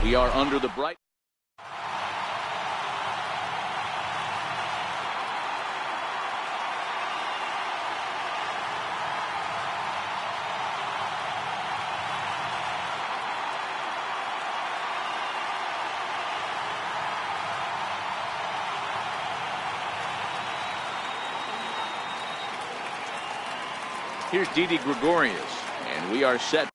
We are under the bright. Here's Didi Gregorius, and we are set.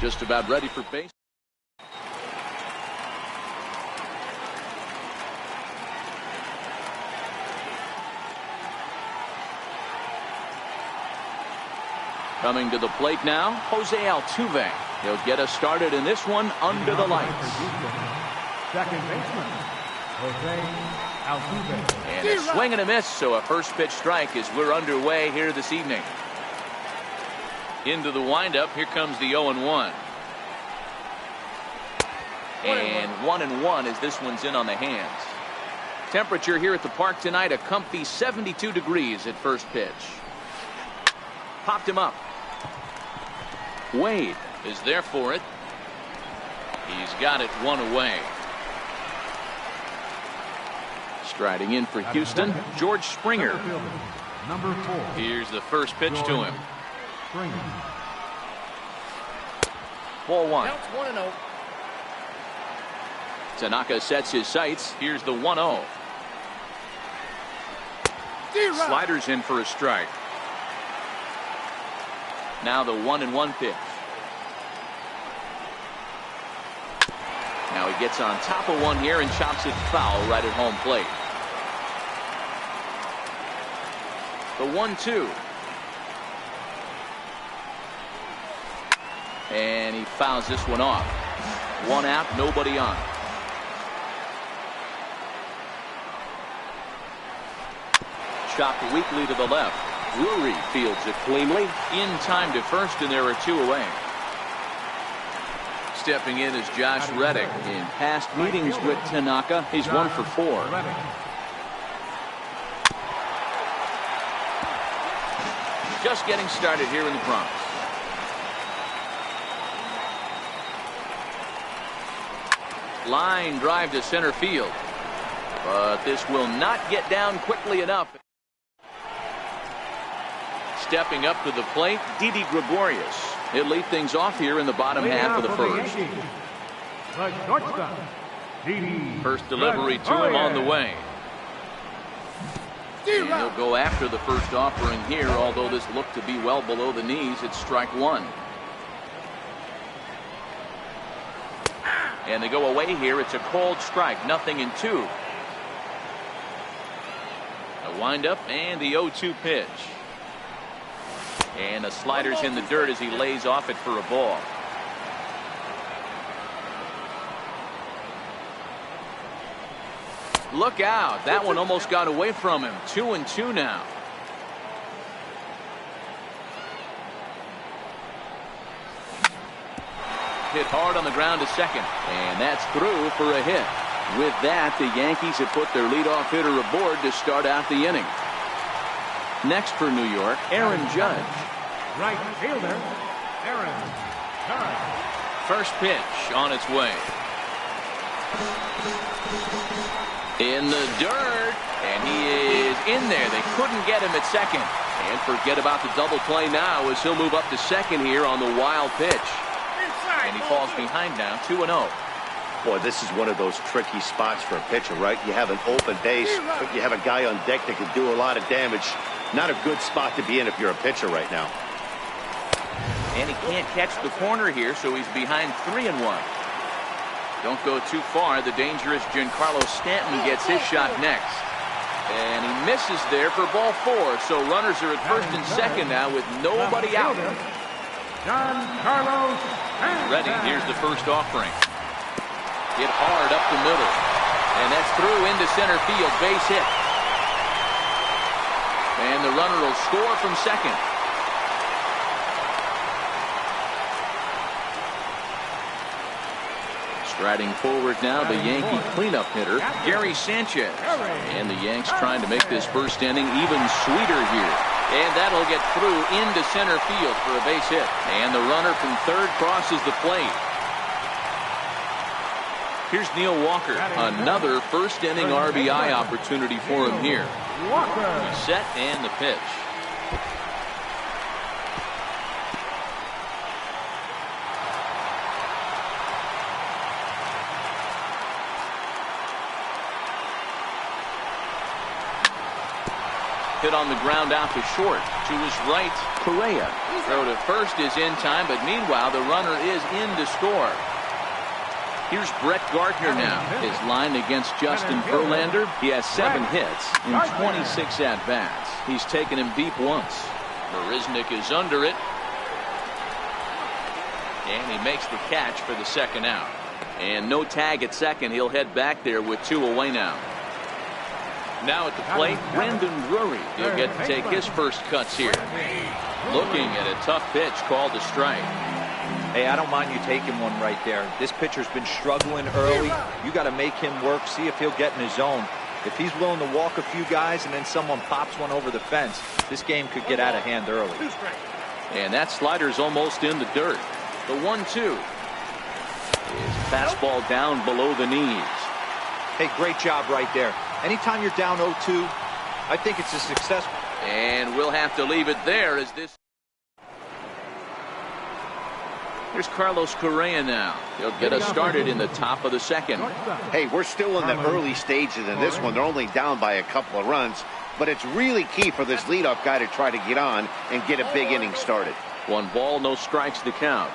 Just about ready for base. Coming to the plate now, Jose Altuve. He'll get us started in this one under the lights. Second baseman, Jose Altuve. And a swing and a miss, so a first pitch strike as we're underway here this evening. Into the windup, here comes the 0-1. And 1-1 as this one's in on the hands. Temperature here at the park tonight, a comfy 72 degrees at first pitch. Popped him up. Wade is there for it. He's got it one away. Striding in for Houston, George Springer. Number 4. Here's the first pitch to him. Springer. Ball one. Counts 1-0. Tanaka sets his sights. Here's the 1-0. Sliders in for a strike. Now the 1-1 pitch. Now he gets on top of one here and chops it foul right at home plate. The 1-2. And he fouls this one off. One out, nobody on. Chopped weakly to the left. Drury fields it cleanly. In time to first, and there are two away. Stepping in is Josh Reddick. In past meetings with Tanaka, he's 1 for 4. Just getting started here in the Bronx. Line drive to center field. But this will not get down quickly enough. Stepping up to the plate, Didi Gregorius. He'll lead things off here in the bottom half of the first. First delivery to him on the way. And he'll go after the first offering here, although this looked to be well below the knees. It's strike one. And they go away here. It's a called strike, 0-2. A windup and the 0-2 pitch. And the slider's in the dirt as he lays off it for a ball. Look out. That one almost got away from him. 2-2 now. Hit hard on the ground to second. And that's through for a hit. With that, the Yankees have put their leadoff hitter aboard to start out the inning. Next for New York, Aaron Judge. Right fielder, Aaron Judge. First pitch on its way. In the dirt, and he is in there. They couldn't get him at second. And forget about the double play now as he'll move up to second here on the wild pitch. And he falls behind now, 2-0. Boy, this is one of those tricky spots for a pitcher, right? You have an open base, but you have a guy on deck that can do a lot of damage. Not a good spot to be in if you're a pitcher right now. And he can't catch the corner here, so he's behind 3-1. Don't go too far. The dangerous Giancarlo Stanton gets his shot next. And he misses there for ball 4. So runners are at first and second now with nobody out. Giancarlo Stanton. Ready. Here's the first offering. Hit hard up the middle. And that's through into center field. Base hit. And the runner will score from second. Striding forward now, the Yankee cleanup hitter, Gary Sanchez. And the Yanks trying to make this first inning even sweeter here. And that'll get through into center field for a base hit. And the runner from third crosses the plate. Here's Neil Walker. Another first inning RBI opportunity for him here. He's set and the pitch. Hit on the ground out to short. To his right, Correa. Throw to first is in time, but meanwhile the runner is in to score. Here's Brett Gardner now. His line against Justin Verlander. He has 7 hits in 26 at-bats. He's taken him deep once. Marisnick is under it. And he makes the catch for the second out. And no tag at second. He'll head back there with 2 away now. Now at the plate, Brandon Drury. He'll get to take his first cuts here. Looking at a tough pitch called a strike. Hey, I don't mind you taking one right there. This pitcher's been struggling early. You got to make him work, see if he'll get in his zone. If he's willing to walk a few guys and then someone pops one over the fence, this game could get out of hand early. And that slider's almost in the dirt. The 1-2 is fastball down below the knees. Hey, great job right there. Anytime you're down 0-2, I think it's a success. And we'll have to leave it there as this. Here's Carlos Correa now. He'll get us started in the top of the second. Hey, we're still in the early stages in this one. They're only down by a couple of runs, but it's really key for this leadoff guy to try to get on and get a big inning started. 1 ball, no strikes to count.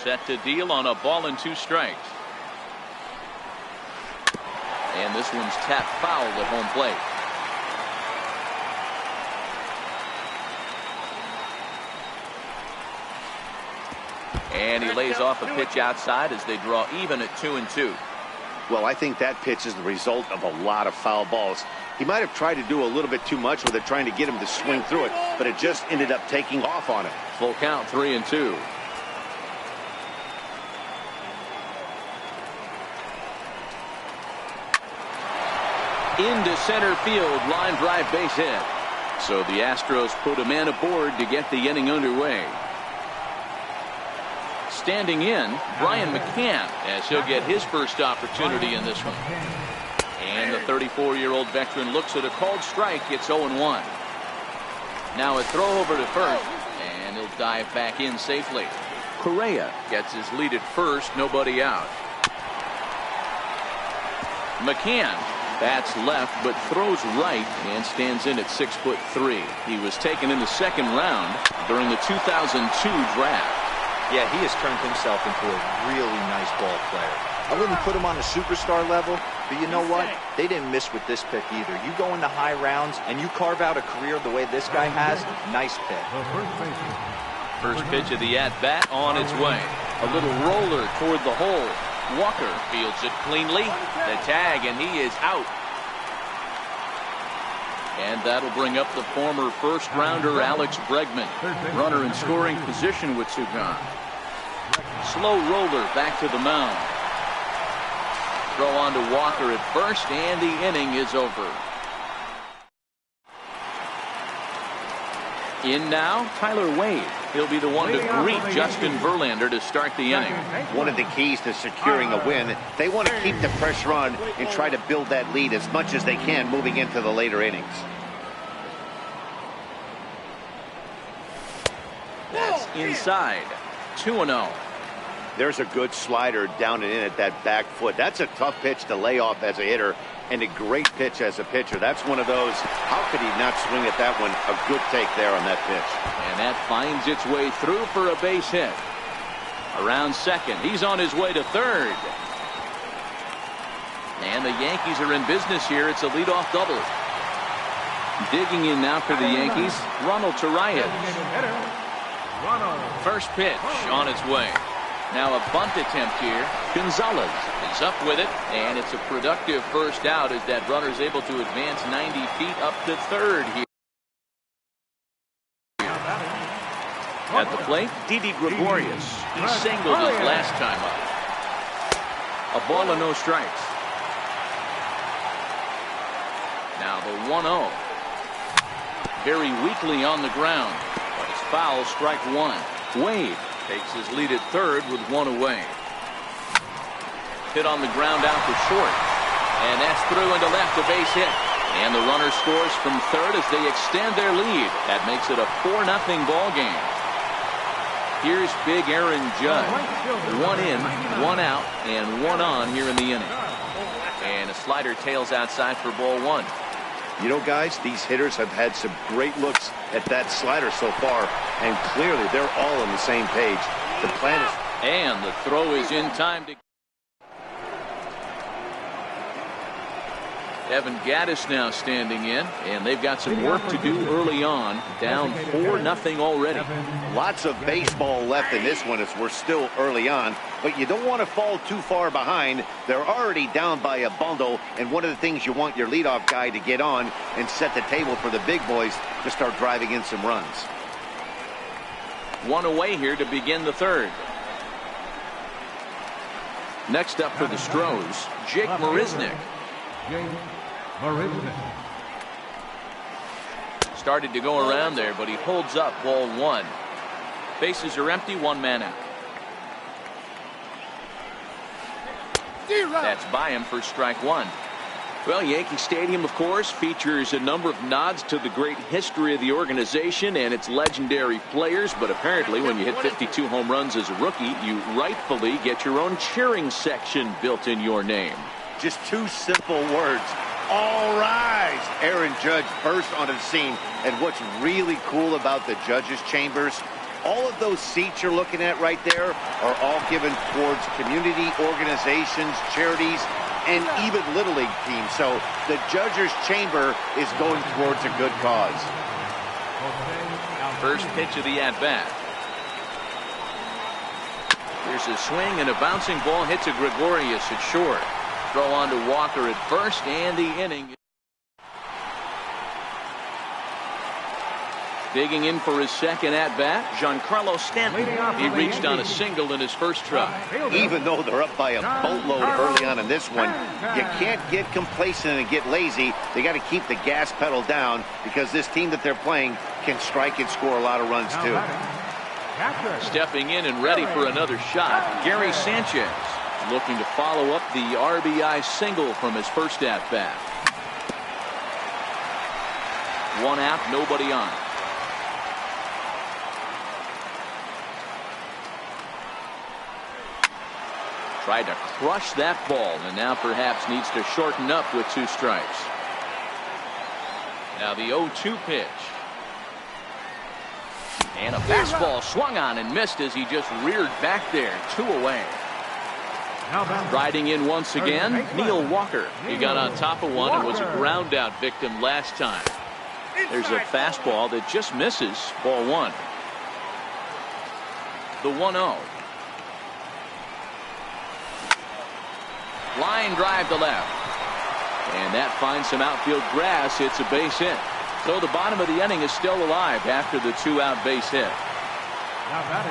Set to deal on a ball and 2 strikes. And this one's tapped foul at home plate. And he lays off a pitch outside as they draw even at 2-2. Well, I think that pitch is the result of a lot of foul balls. He might have tried to do a little bit too much with it, trying to get him to swing through it, but it just ended up taking off on him. Full count, 3-2. Into center field, line drive, base hit. So the Astros put a man aboard to get the inning underway. Standing in, Brian McCann, as he'll get his first opportunity in this one. And the 34-year-old veteran looks at a called strike. It's 0-1. Now a throw over to first, and he'll dive back in safely. Correa gets his lead at first, nobody out. McCann bats left but throws right and stands in at 6'3". He was taken in the second round during the 2002 draft. Yeah, he has turned himself into a really nice ball player. I wouldn't put him on a superstar level, but you know what? They didn't miss with this pick either. You go into high rounds and you carve out a career the way this guy has, nice pick. First pitch of the at-bat on its way. A little roller toward the hole. Walker fields it cleanly. The tag, and he is out. And that'll bring up the former first-rounder Alex Bregman. Runner in scoring position with 2 gone. Slow roller back to the mound. Throw on to Walker at first, and the inning is over. In now, Tyler Wade. He'll be the one to greet Justin Verlander to start the inning. One of the keys to securing a win, they want to keep the pressure on and try to build that lead as much as they can moving into the later innings. That's inside. 2-0. There's a good slider down and in at that back foot. That's a tough pitch to lay off as a hitter, and a great pitch as a pitcher. That's one of those, how could he not swing at that one? A good take there on that pitch. And that finds its way through for a base hit. Around second. He's on his way to third. And the Yankees are in business here. It's a leadoff double. Digging in now for the Yankees, Ronald Torreyes. First pitch on its way. Now a bunt attempt here. Gonzalez is up with it, and it's a productive first out as that runner's able to advance 90 feet up to third here. At the plate, Didi Gregorius. He singled his last time up. A ball and no strikes. Now the 1-0. Very weakly on the ground, but it's foul, strike 1. Wade takes his lead at third with 1 away. Hit on the ground out to short. And that's through into left, a base hit. And the runner scores from third as they extend their lead. That makes it a 4-0 ball game. Here's big Aaron Judge. 1 in, 1 out, and 1 on here in the inning. And a slider tails outside for ball 1. You know, guys, these hitters have had some great looks at that slider so far, and clearly they're all on the same page. The plan is... And the throw is in time to... Evan Gattis now standing in, and they've got some work to do early on. Down 4-0 already. Lots of baseball left in this one as we're still early on, but you don't want to fall too far behind. They're already down by a bundle, and one of the things you want your leadoff guy to get on and set the table for the big boys to start driving in some runs. 1 away here to begin the third. Next up for the Stros, Jake Marisnick. Started to go around there, but he holds up ball 1. Bases are empty, 1 man out. That's by him for strike 1. Well, Yankee Stadium, of course, features a number of nods to the great history of the organization and its legendary players. But apparently, when you hit 52 home runs as a rookie, you rightfully get your own cheering section built in your name. Just two simple words. All rise. Aaron Judge burst onto the scene. And what's really cool about the judges' chambers, all of those seats you're looking at right there are all given towards community organizations, charities, and even Little League teams. So the judges' chamber is going towards a good cause. First pitch of the at-bat. Here's a swing, and a bouncing ball hits a Gregorius at short. Throw on to Walker at first, and the inning. Digging in for his second at-bat, Giancarlo Stanton. He reached on a single in his first try. Even though they're up by a boatload early on in this one, you can't get complacent and get lazy. They got to keep the gas pedal down because this team that they're playing can strike and score a lot of runs too. Stepping in and ready for another shot, Gary Sanchez looking to follow up the RBI single from his first at-bat. One out, nobody on. Tried to crush that ball, and now perhaps needs to shorten up with 2 strikes. Now the 0-2 pitch. And a fastball swung on and missed as he just reared back there. 2 away. Riding in once again, Neil Walker. He got on top of one and was a ground out victim last time. There's a fastball that just misses. Ball 1. The 1-0. Line drive to left. And that finds some outfield grass. It's a base hit. So the bottom of the inning is still alive after the 2-out base hit.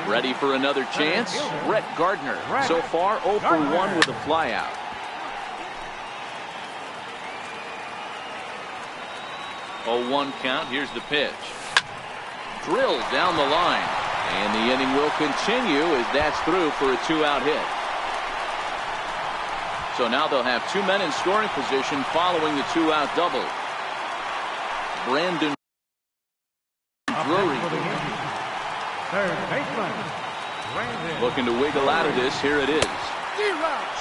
Ready for another chance? Brett Gardner. So far 0 for 1 with a flyout. 0-1 count. Here's the pitch. Drilled down the line. And the inning will continue as that's through for a 2-out hit. So now they'll have 2 men in scoring position following the 2-out double. Brandon Drury looking to wiggle out of this. Here it is.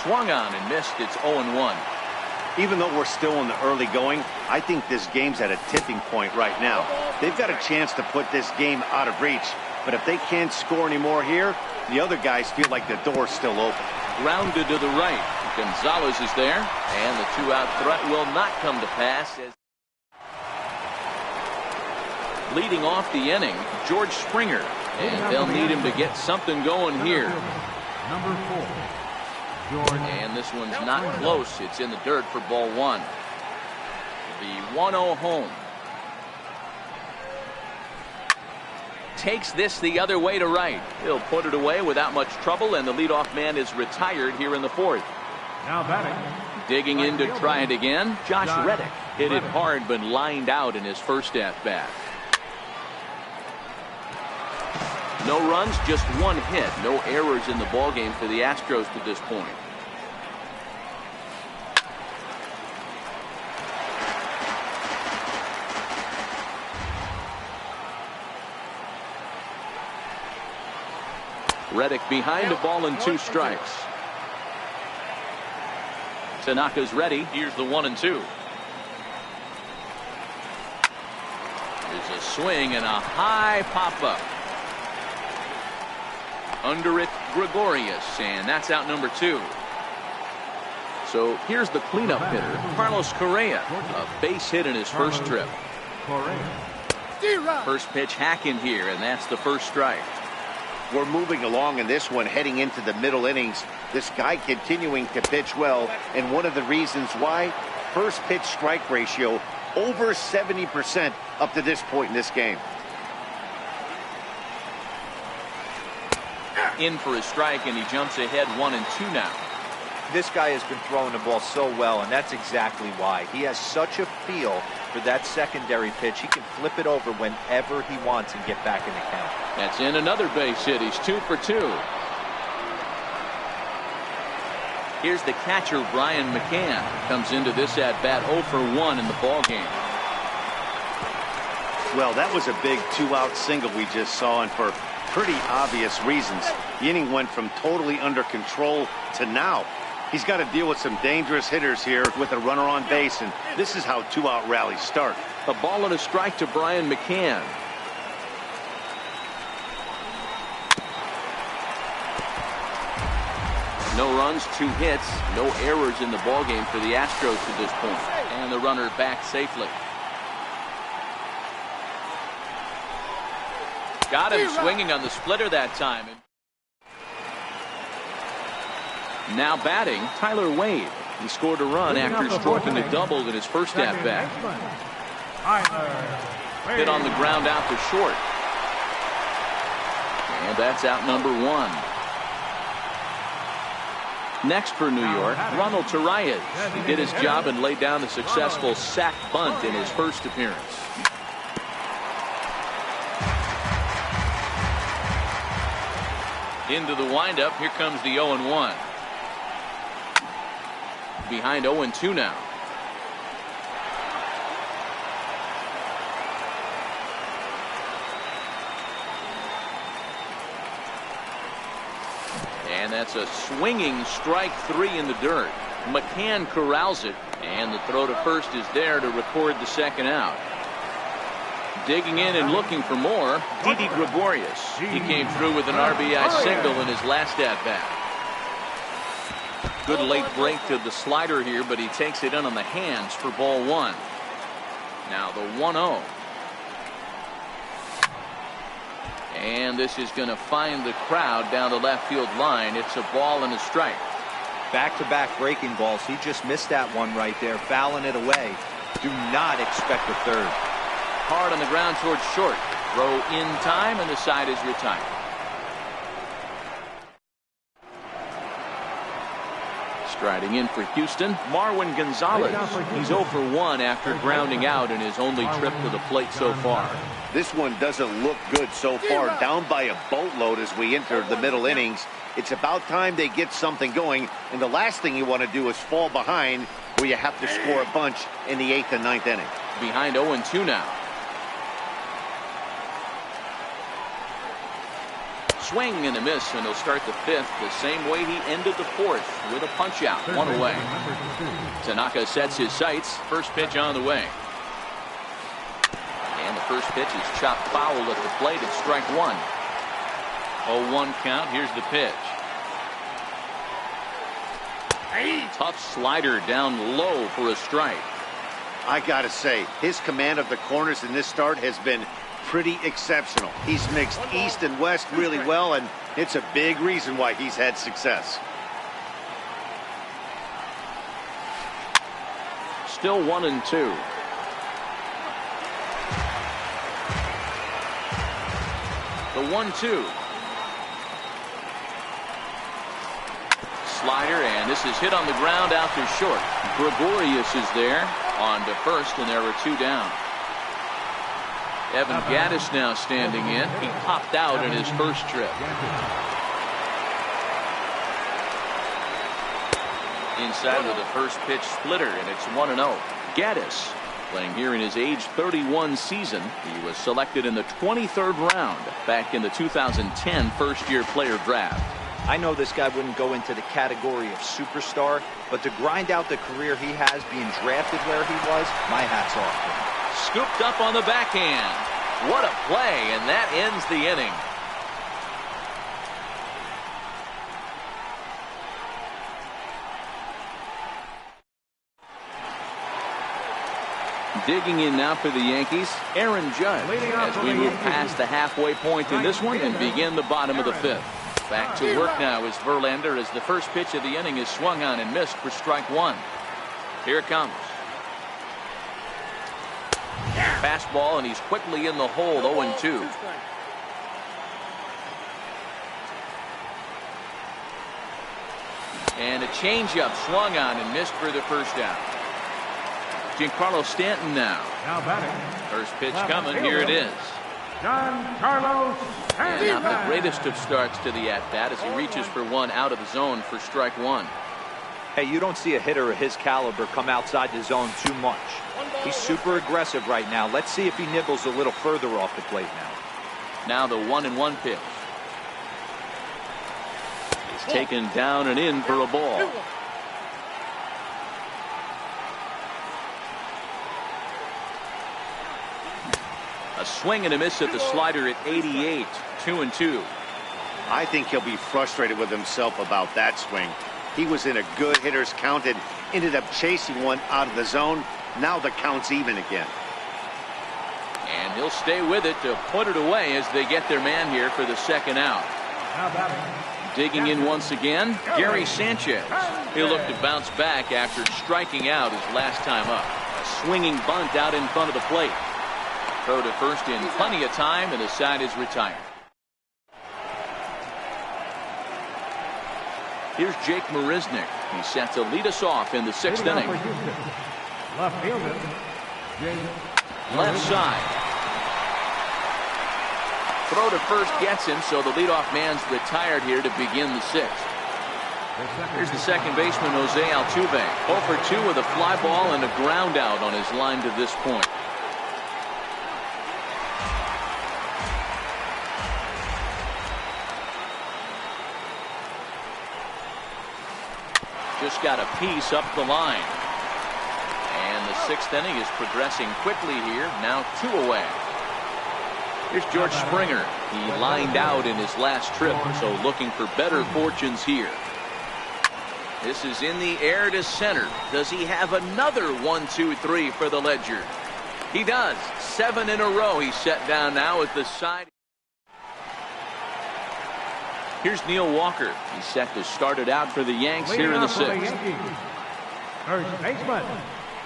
Swung on and missed. It's 0-1. Even though we're still in the early going, I think this game's at a tipping point right now. They've got a chance to put this game out of reach. But if they can't score anymore here, the other guys feel like the door's still open. Grounded to the right. Gonzalez is there, and the 2-out threat will not come to pass. Leading off the inning, George Springer, and they'll need him to get something going here. Number 4, George. And this one's not close. It's in the dirt for ball 1. The 1-0 home. Takes this the other way to right. He'll put it away without much trouble, and the leadoff man is retired here in the 4th. Now batting. Digging in to try it again, Josh Reddick. Hit it hard but lined out in his first at-bat. No runs, just 1 hit. No errors in the ballgame for the Astros to this point. Reddick behind a ball and 2 strikes. Tanaka's ready. Here's the 1-2. There's a swing and a high pop-up. Under it, Gregorius, and that's out number 2. So here's the cleanup hitter, Carlos Correa. A base hit in his first trip. First pitch hack in here, and that's the first strike. We're moving along in this one, heading into the middle innings. This guy continuing to pitch well, and one of the reasons why, first pitch strike ratio over 70% up to this point in this game. In for a strike, and he jumps ahead 1-2 now. This guy has been throwing the ball so well, and that's exactly why. He has such a feel for that secondary pitch. He can flip it over whenever he wants and get back in the count. That's in another base hit. He's 2 for 2. Here's the catcher, Brian McCann. Comes into this at-bat 0 for 1 in the ballgame. Well, that was a big 2-out single we just saw, and for pretty obvious reasons. The inning went from totally under control to now. He's got to deal with some dangerous hitters here with a runner on base, and this is how 2-out rallies start. A ball and a strike to Brian McCann. No runs, 2 hits, no errors in the ballgame for the Astros to this point. And the runner back safely. Got him swinging on the splitter that time. Now batting, Tyler Wade. He scored a run after stroking a double in his first at-bat. Hit on the ground out to short. And that's out number 1. Next for New York, Ronald Torreyes. He did his job and laid down a successful sac bunt in his first appearance. Into the windup, here comes the 0-1. Behind 0-2 now. And that's a swinging strike 3 in the dirt. McCann corrals it, and the throw to first is there to record the second out. Digging in and looking for more, Didi Gregorius. He came through with an RBI single in his last at-bat. Good late break to the slider here, but he takes it in on the hands for ball 1. Now the 1-0. And this is going to find the crowd down the left field line. It's a ball and a strike. Back-to-back breaking balls. He just missed that one right there, fouling it away. Do not expect a third. Hard on the ground towards short. Throw in time, and the side is retired. Striding in for Houston, Marwin Gonzalez. He's 0 for 1 after grounding out in his only trip to the plate so far. This one doesn't look good so far. Down by a boatload as we enter the middle innings. It's about time they get something going, and the last thing you want to do is fall behind where you have to score a bunch in the 8th and 9th inning. Behind 0-2 now. Swing and a miss, and he'll start the 5th the same way he ended the 4th with a punch out, 1 away. Tanaka sets his sights. First pitch on the way. And the first pitch is chopped foul at the plate. It's strike 1. 0-1 count. Here's the pitch. Tough slider down low for a strike. I gotta say, his command of the corners in this start has been pretty exceptional. He's mixed east and west really well, and it's a big reason why he's had success. Still 1-2. The 1-2. Slider, and this is hit on the ground out to short. Gregorius is there on to first, and there are 2 down. Evan Gattis now standing in. He popped out in his first trip. Inside with a first pitch splitter, and it's 1-0. Gattis playing here in his age 31 season. He was selected in the 23rd round back in the 2010 first-year player draft. I know this guy wouldn't go into the category of superstar, but to grind out the career he has being drafted where he was, my hat's off to him. Scooped up on the backhand. What a play, and that ends the inning. Digging in now for the Yankees, Aaron Judge, as we move past the halfway point in this one and begin the bottom of the 5th. Back to work now is Verlander as the first pitch of the inning is swung on and missed for strike 1. Here it comes. Fastball, and he's quickly in the hole, 0-2. And a changeup swung on and missed for the first out. Giancarlo Stanton now. Now batting. First pitch coming. Here it is. Giancarlo Stanton. And not the greatest of starts to the at-bat as he reaches for 1 out of the zone for strike 1. Hey, you don't see a hitter of his caliber come outside the zone too much. He's super aggressive right now. Let's see if he nibbles a little further off the plate now. Now the 1-1 pitch. He's taken down and in for a ball. A swing and a miss at the slider at 88. 2-2. I think he'll be frustrated with himself about that swing. He was in a good hitter's count and ended up chasing one out of the zone. Now the count's even again. And he'll stay with it to put it away as they get their man here for the second out. Digging in once again, Gary Sanchez. He'll look to bounce back after striking out his last time up. A swinging bunt out in front of the plate. Throw to first in plenty of time, and the side is retired. Here's Jake Marisnick. He's set to lead us off in the sixth inning. Left fielder, Left side. Throw to first gets him, so the leadoff man's retired here to begin the sixth. Here's the second baseman, Jose Altuve. 0 for 2 with a fly ball and a ground out on his line to this point. Just got a piece up the line. And the sixth inning is progressing quickly here. Now 2 away. Here's George Springer. He lined out in his last trip, so looking for better fortunes here. This is in the air to center. Does he have another 1-2-3 for the Ledger? He does. 7 in a row. He's set down now at the side. Here's Neil Walker. He's set to start it out for the Yanks here in the sixth. First baseman,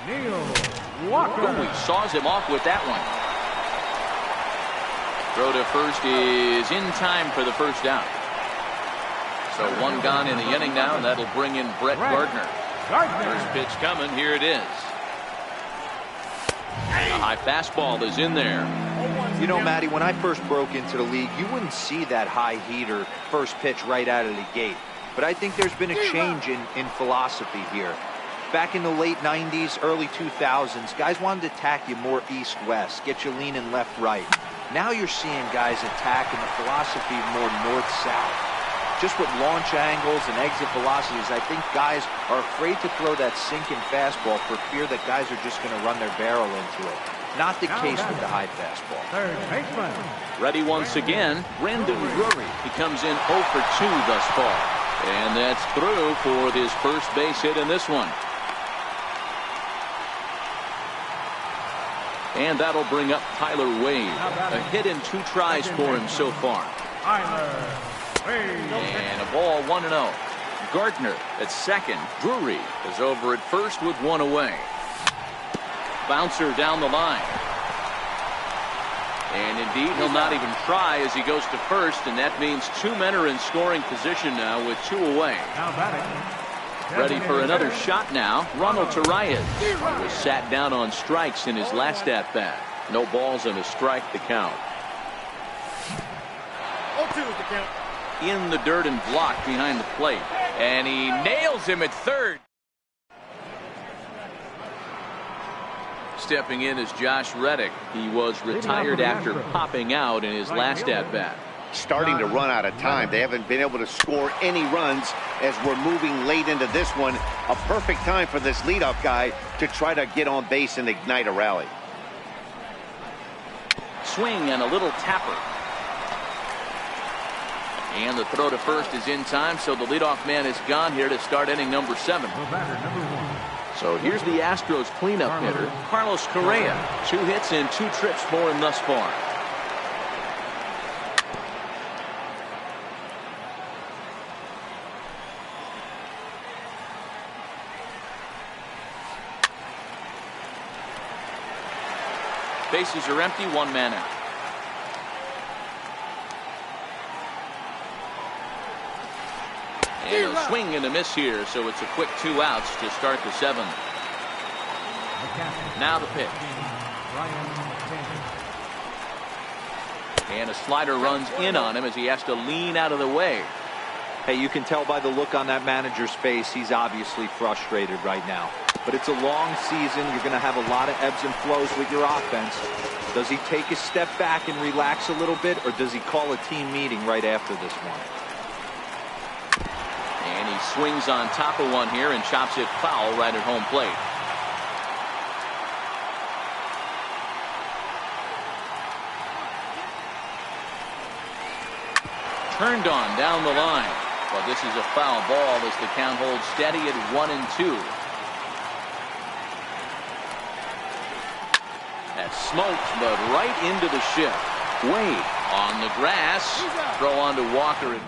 Neil Walker. Ooh, he saws him off with that one. Throw to first is in time for the first out. So 1 gone in the inning now, and that'll bring in Brett Gardner. First pitch coming. Here it is. A high fastball is in there. You know, Matty, when I first broke into the league, you wouldn't see that high heater first pitch right out of the gate. But I think there's been a change in philosophy here. Back in the late 90s, early 2000s, guys wanted to attack you more east-west, get you leaning left-right. Now you're seeing guys attack in the philosophy more north-south. Just with launch angles and exit velocities, I think guys are afraid to throw that sinking fastball for fear that guys are just going to run their barrel into it. Not the case with the high fastball. Third baseman. Ready once again, Brandon Drury. He comes in 0 for 2 thus far. And that's through for his first base hit in this one. And that'll bring up Tyler Wade. A hit in 2 tries for him so far. And a ball 1-0. Gardner at second. Drury is over at first with 1 away. Bouncer down the line. And indeed, he'll not even try as he goes to first, and that means 2 men are in scoring position now with 2 away. Ready for another shot now. Ronald Torreyes was sat down on strikes in his last at-bat. No balls and a strike to count. 0-2 is the count. In the dirt and blocked behind the plate. And he nails him at third. Stepping in is Josh Reddick. He was retired after popping out in his last at-bat. Starting to run out of time. They haven't been able to score any runs as we're moving late into this one. A perfect time for this leadoff guy to try to get on base and ignite a rally. Swing and a little tapper. And the throw to first is in time, so the leadoff man is gone here to start inning number 7. So here's the Astros cleanup hitter, Carlos Correa. 2 hits and 2 trips for him thus far. Bases are empty, 1 man out. And a swing and a miss here, so it's a quick 2 outs to start the 7th. Now the pitch. And a slider runs in on him as he has to lean out of the way. Hey, you can tell by the look on that manager's face, he's obviously frustrated right now. But it's a long season. You're going to have a lot of ebbs and flows with your offense. Does he take a step back and relax a little bit, or does he call a team meeting right after this one? And he swings on top of one here and chops it foul right at home plate. Turned on down the line. Well, this is a foul ball as the count holds steady at 1-2. That smoked, but right into the shift. Wade on the grass. Throw on to Walker.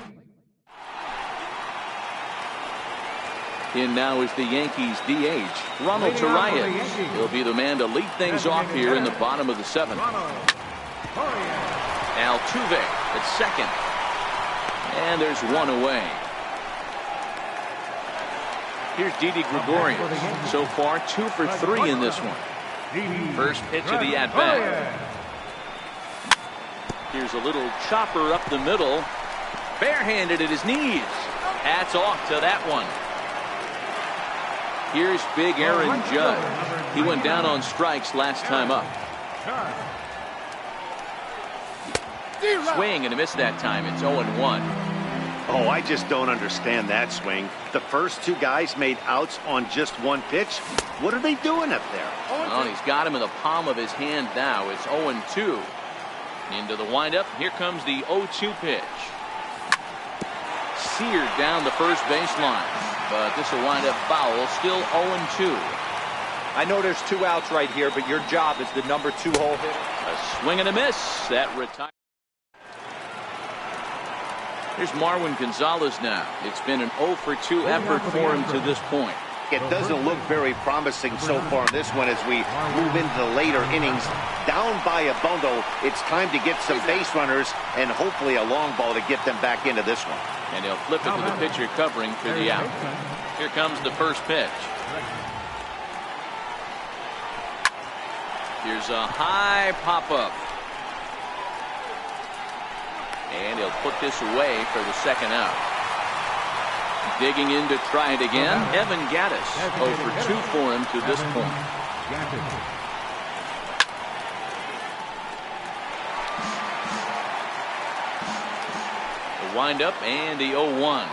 In now is the Yankees DH, Ronald Torreyes. He'll be the man to lead things off here in the bottom of the seventh. Altuve at second. And there's one away. Here's Didi Gregorius. So far, 2 for 3 in this one. First pitch of the at-bat. Here's a little chopper up the middle. Barehanded at his knees. Hats off to that one. Here's big Aaron Judge. He went down on strikes last time up. Swing and a miss that time. It's 0-1. Oh, I just don't understand that swing. The first two guys made outs on just one pitch. What are they doing up there? Well, he's got him in the palm of his hand now. It's 0-2. Into the windup. Here comes the 0-2 pitch. Seared down the first baseline. But this will wind up foul. Still 0-2. I know there's 2 outs right here, but your job is the number 2 hole hitter. A swing and a miss. That retires. Here's Marwin Gonzalez now. It's been an 0 for 2 effort for him to this point. It doesn't look very promising so far in this one as we move into the later innings. Down by a bundle, it's time to get some base runners and hopefully a long ball to get them back into this one. And he'll flip it to the pitcher covering for the out. Here comes the first pitch. Here's a high pop-up. And he'll put this away for the second out. Digging in to try it again. Evan Gattis, 0 for 2 for him to this point. The windup and the 0-1.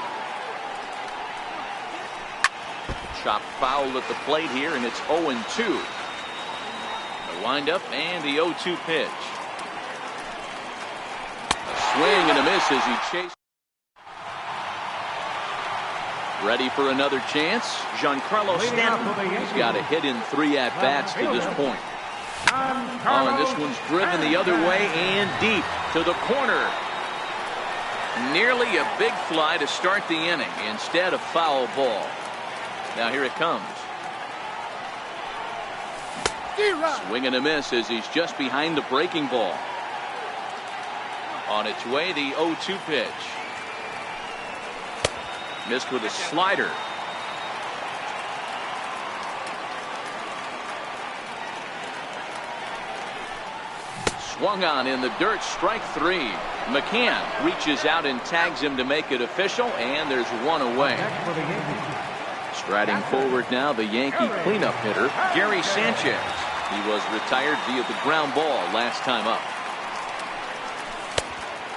Chop foul at the plate here, and it's 0-2. The windup and the 0-2 pitch. A swing and a miss as he chases. Ready for another chance. Giancarlo Stanton. He's got a hit in 3 at-bats to this point. Oh, and this one's driven the other way and deep to the corner. Nearly a big fly to start the inning instead of foul ball. Now here it comes. Swing and a miss as he's just behind the breaking ball. On its way, the 0-2 pitch. Missed with a slider. Swung on in the dirt, strike 3. McCann reaches out and tags him to make it official, and there's one away. Striding forward now, the Yankee cleanup hitter, Gary Sanchez. He was retired via the ground ball last time up.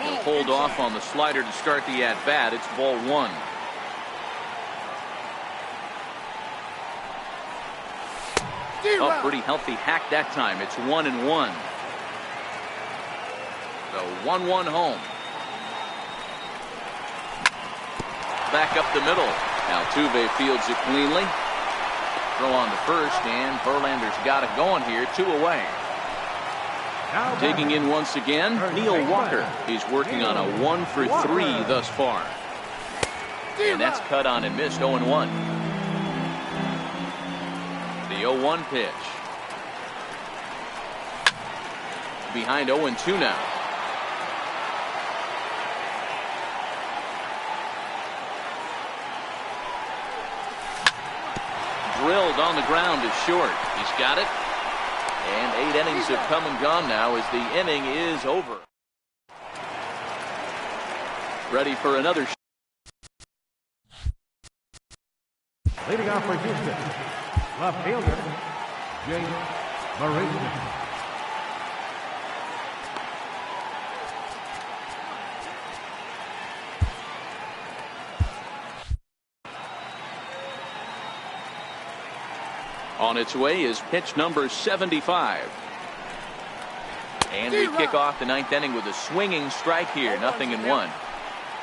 He'll hold off on the slider to start the at-bat. It's ball 1. Oh, pretty healthy hack that time. It's 1-1. So 1-1 home. Back up the middle. Altuve fields it cleanly. Throw on to first, and Verlander's got it going here. 2 away. Digging in once again, Neil Walker. He's working on a 1 for 3 thus far. And that's cut on and missed. 0-1. The 0-1 pitch. Behind 0-2 now. Drilled on the ground is short. He's got it. And 8 innings have come and gone now as the inning is over. Ready for another. Leading off for Houston, left fielder, Jake Marisnik. On its way is pitch number 75. And we kick off the ninth inning with a swinging strike here, 0-1.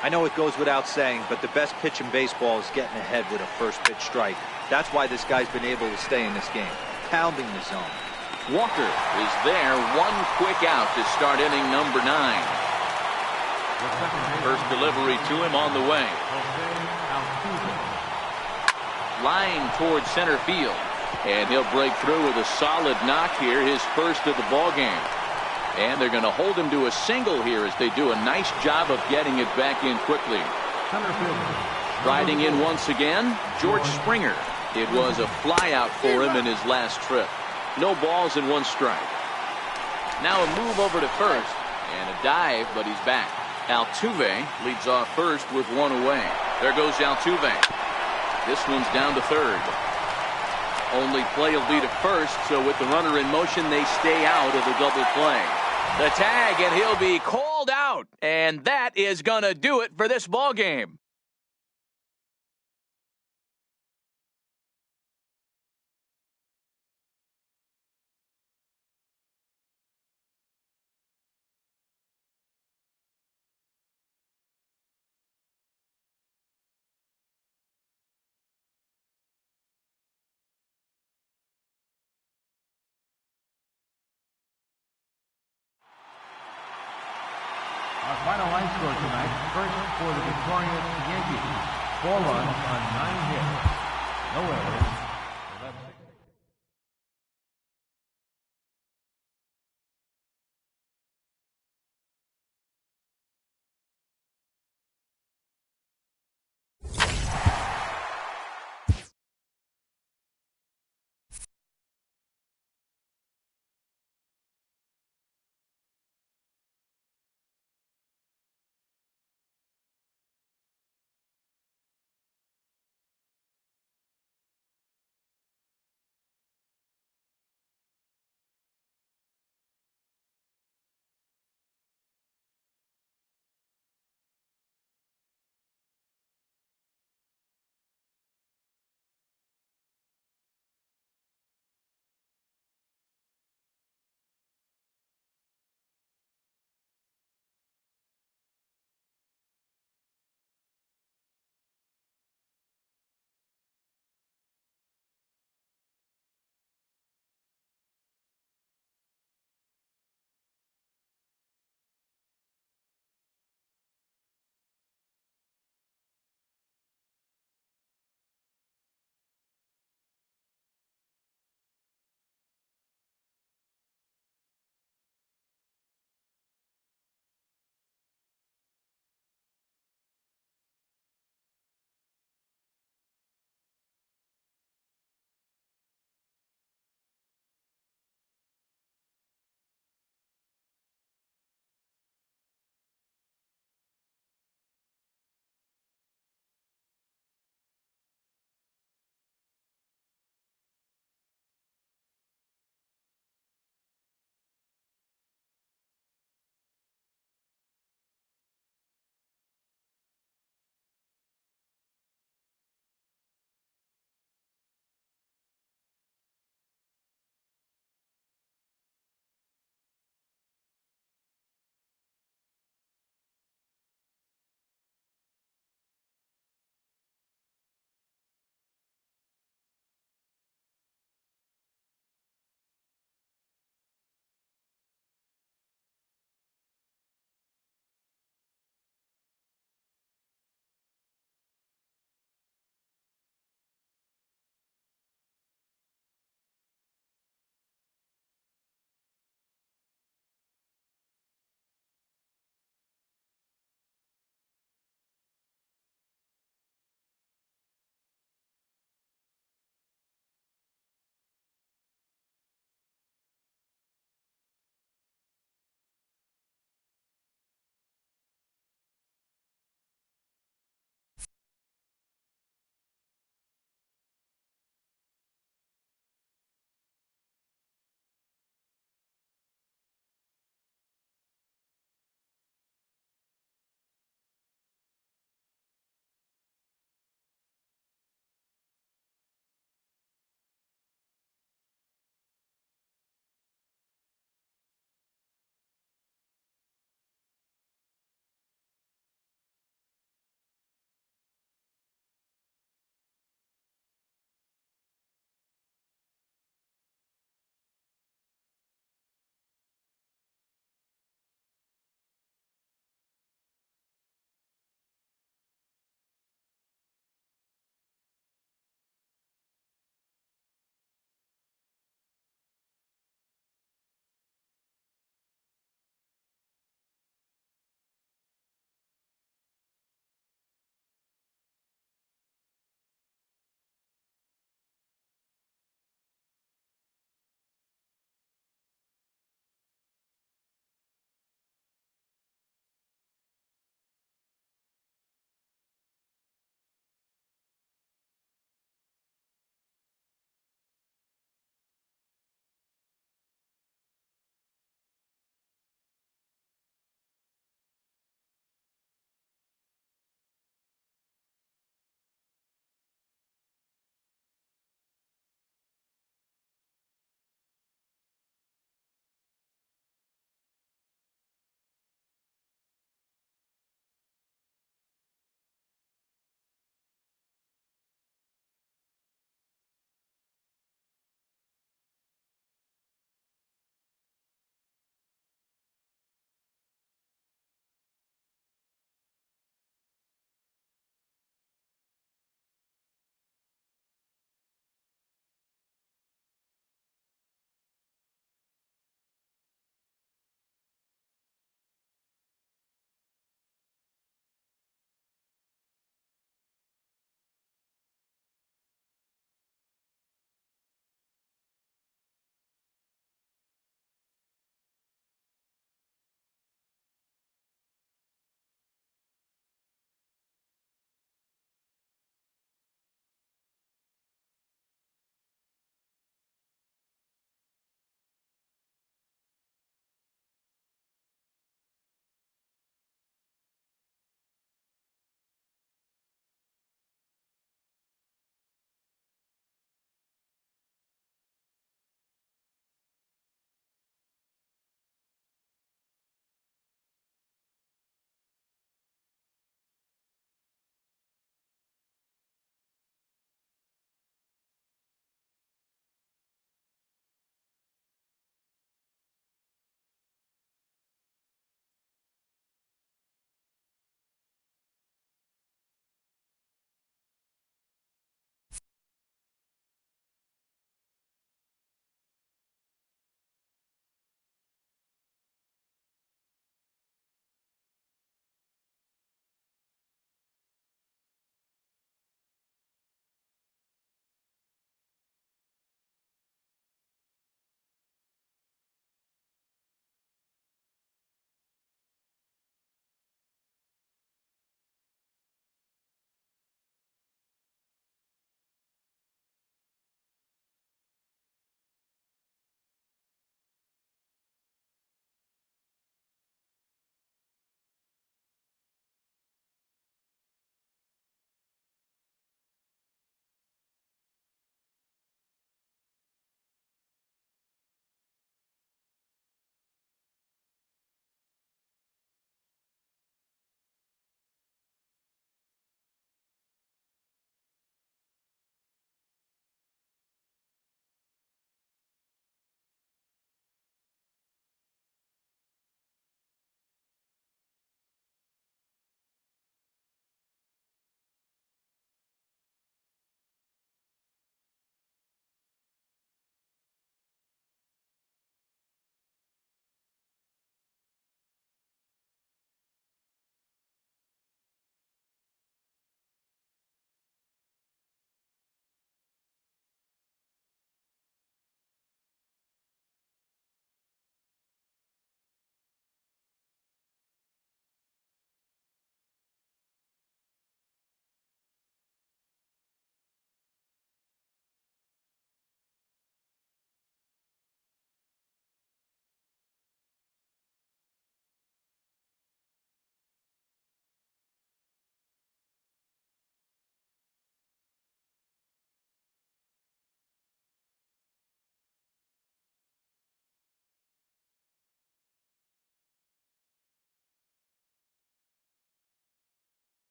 I know it goes without saying, but the best pitch in baseball is getting ahead with a first pitch strike. That's why this guy's been able to stay in this game, pounding the zone. Walker is there, one quick out to start inning number 9. First delivery to him on the way. Line towards center field. And he'll break through with a solid knock here, his first of the ball game. And they're going to hold him to a single here as they do a nice job of getting it back in quickly. Riding in once again, George Springer. It was a fly out for him in his last trip. No balls and 1 strike. Now a move over to first and a dive, but he's back. Altuve leads off first with 1 away. There goes Altuve. This one's down to third. Only play will be to first, so with the runner in motion, they stay out of the double play. The tag, and he'll be called out, and that is going to do it for this ball game. Our final line score tonight, first for the victorious Yankees, 4 runs on 9 hits, no errors,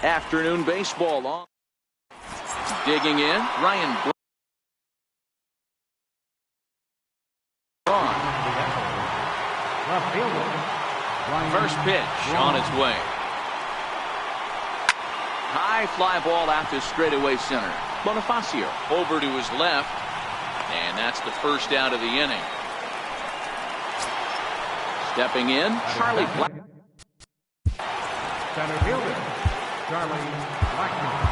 Afternoon baseball on. Digging in, Ryan Braun. First pitch on its way. High fly ball out to straightaway center. Bonifacio over to his left, and that's the first out of the inning. Stepping in, Charlie Black. Center fielder, Charlie Blackmon.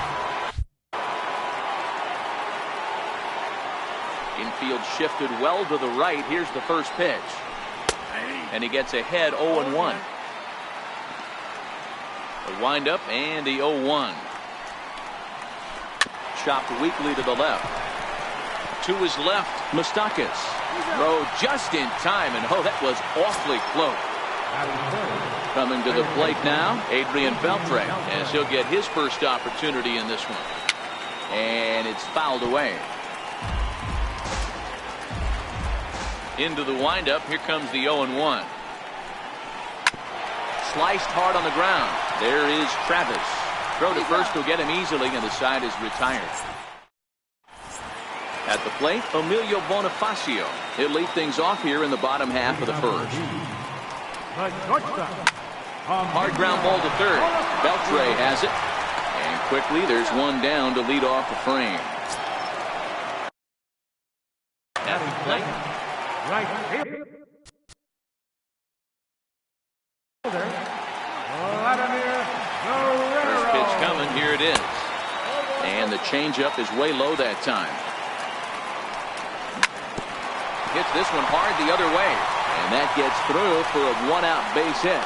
Infield shifted well to the right. Here's the first pitch. And he gets ahead 0-1. The windup and the 0-1. Chopped weakly to the left. To his left, Moustakas. Throw just in time, and oh, that was awfully close. Coming to the plate now, Adrian Beltre, as he'll get his first opportunity in this one. And it's fouled away. Into the windup, here comes the 0-1. Sliced hard on the ground. There is Travis. Throw to first will get him easily, and the side is retired. At the plate, Emilio Bonifacio. He'll lead things off here in the bottom half of the first. Hard ground ball to third. Beltre has it. And quickly, there's one down to lead off the frame. At the plate. First pitch coming. Here it is. And the changeup is way low that time. Hits this one hard the other way. And that gets through for a one-out base hit.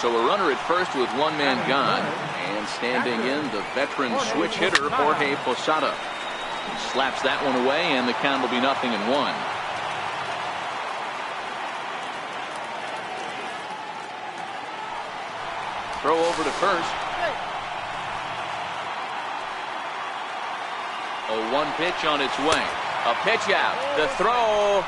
So a runner at first with one man gone. And standing in, the veteran switch hitter, Jorge Posada. He slaps that one away, and the count will be 0-1. Throw over to first. 0-1 pitch on its way. A pitch out. The throw.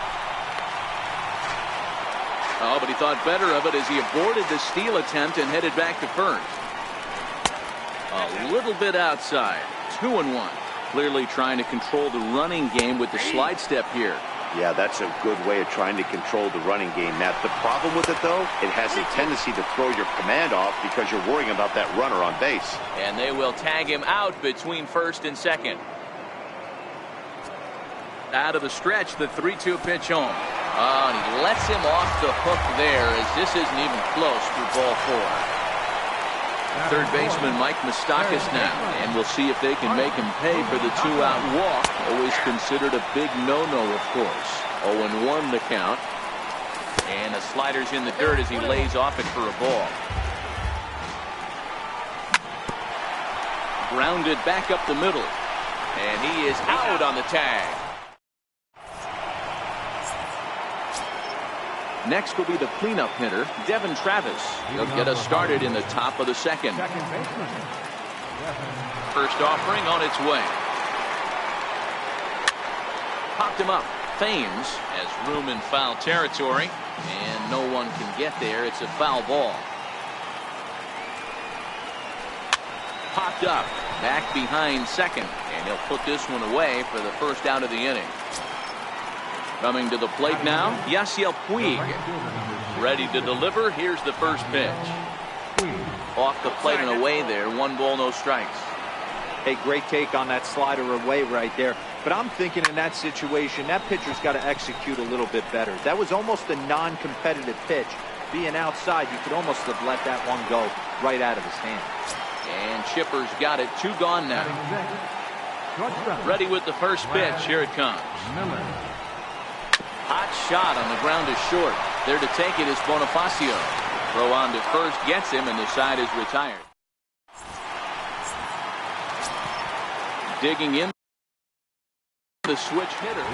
Oh, but he thought better of it as he aborted the steal attempt and headed back to first. A little bit outside. 2-1. Clearly trying to control the running game with the slide step here. Yeah, that's a good way of trying to control the running game. Now, the problem with it, though, it has a tendency to throw your command off because you're worrying about that runner on base. And they will tag him out between first and second. Out of the stretch, the 3-2 pitch home. And he lets him off the hook there as this isn't even close for ball 4. Third baseman Mike Moustakas now, and we'll see if they can make him pay for the 2-out walk. Always considered a big no-no, of course. 0-1 the count. And the slider's in the dirt as he lays off it for a ball. Grounded back up the middle. And he is out on the tag. Next will be the cleanup hitter, Devin Travis. He'll get us started in the top of the second. First offering on its way. Popped him up. Thames has room in foul territory, and no one can get there. It's a foul ball. Popped up. Back behind second, and he'll put this one away for the first out of the inning. Coming to the plate now, Yasiel Puig. Ready to deliver. Here's the first pitch. Off the plate and away there. 1 ball, no strikes. Hey, great take on that slider away right there. But I'm thinking in that situation, that pitcher's got to execute a little bit better. That was almost a non-competitive pitch. Being outside, you could almost have let that one go right out of his hand. And Chipper's got it. 2 gone now. Ready with the first pitch. Here it comes. Hot shot on the ground is short. There to take it is Bonifacio. Throw on to first gets him, and the side is retired. Digging in, the switch hitter.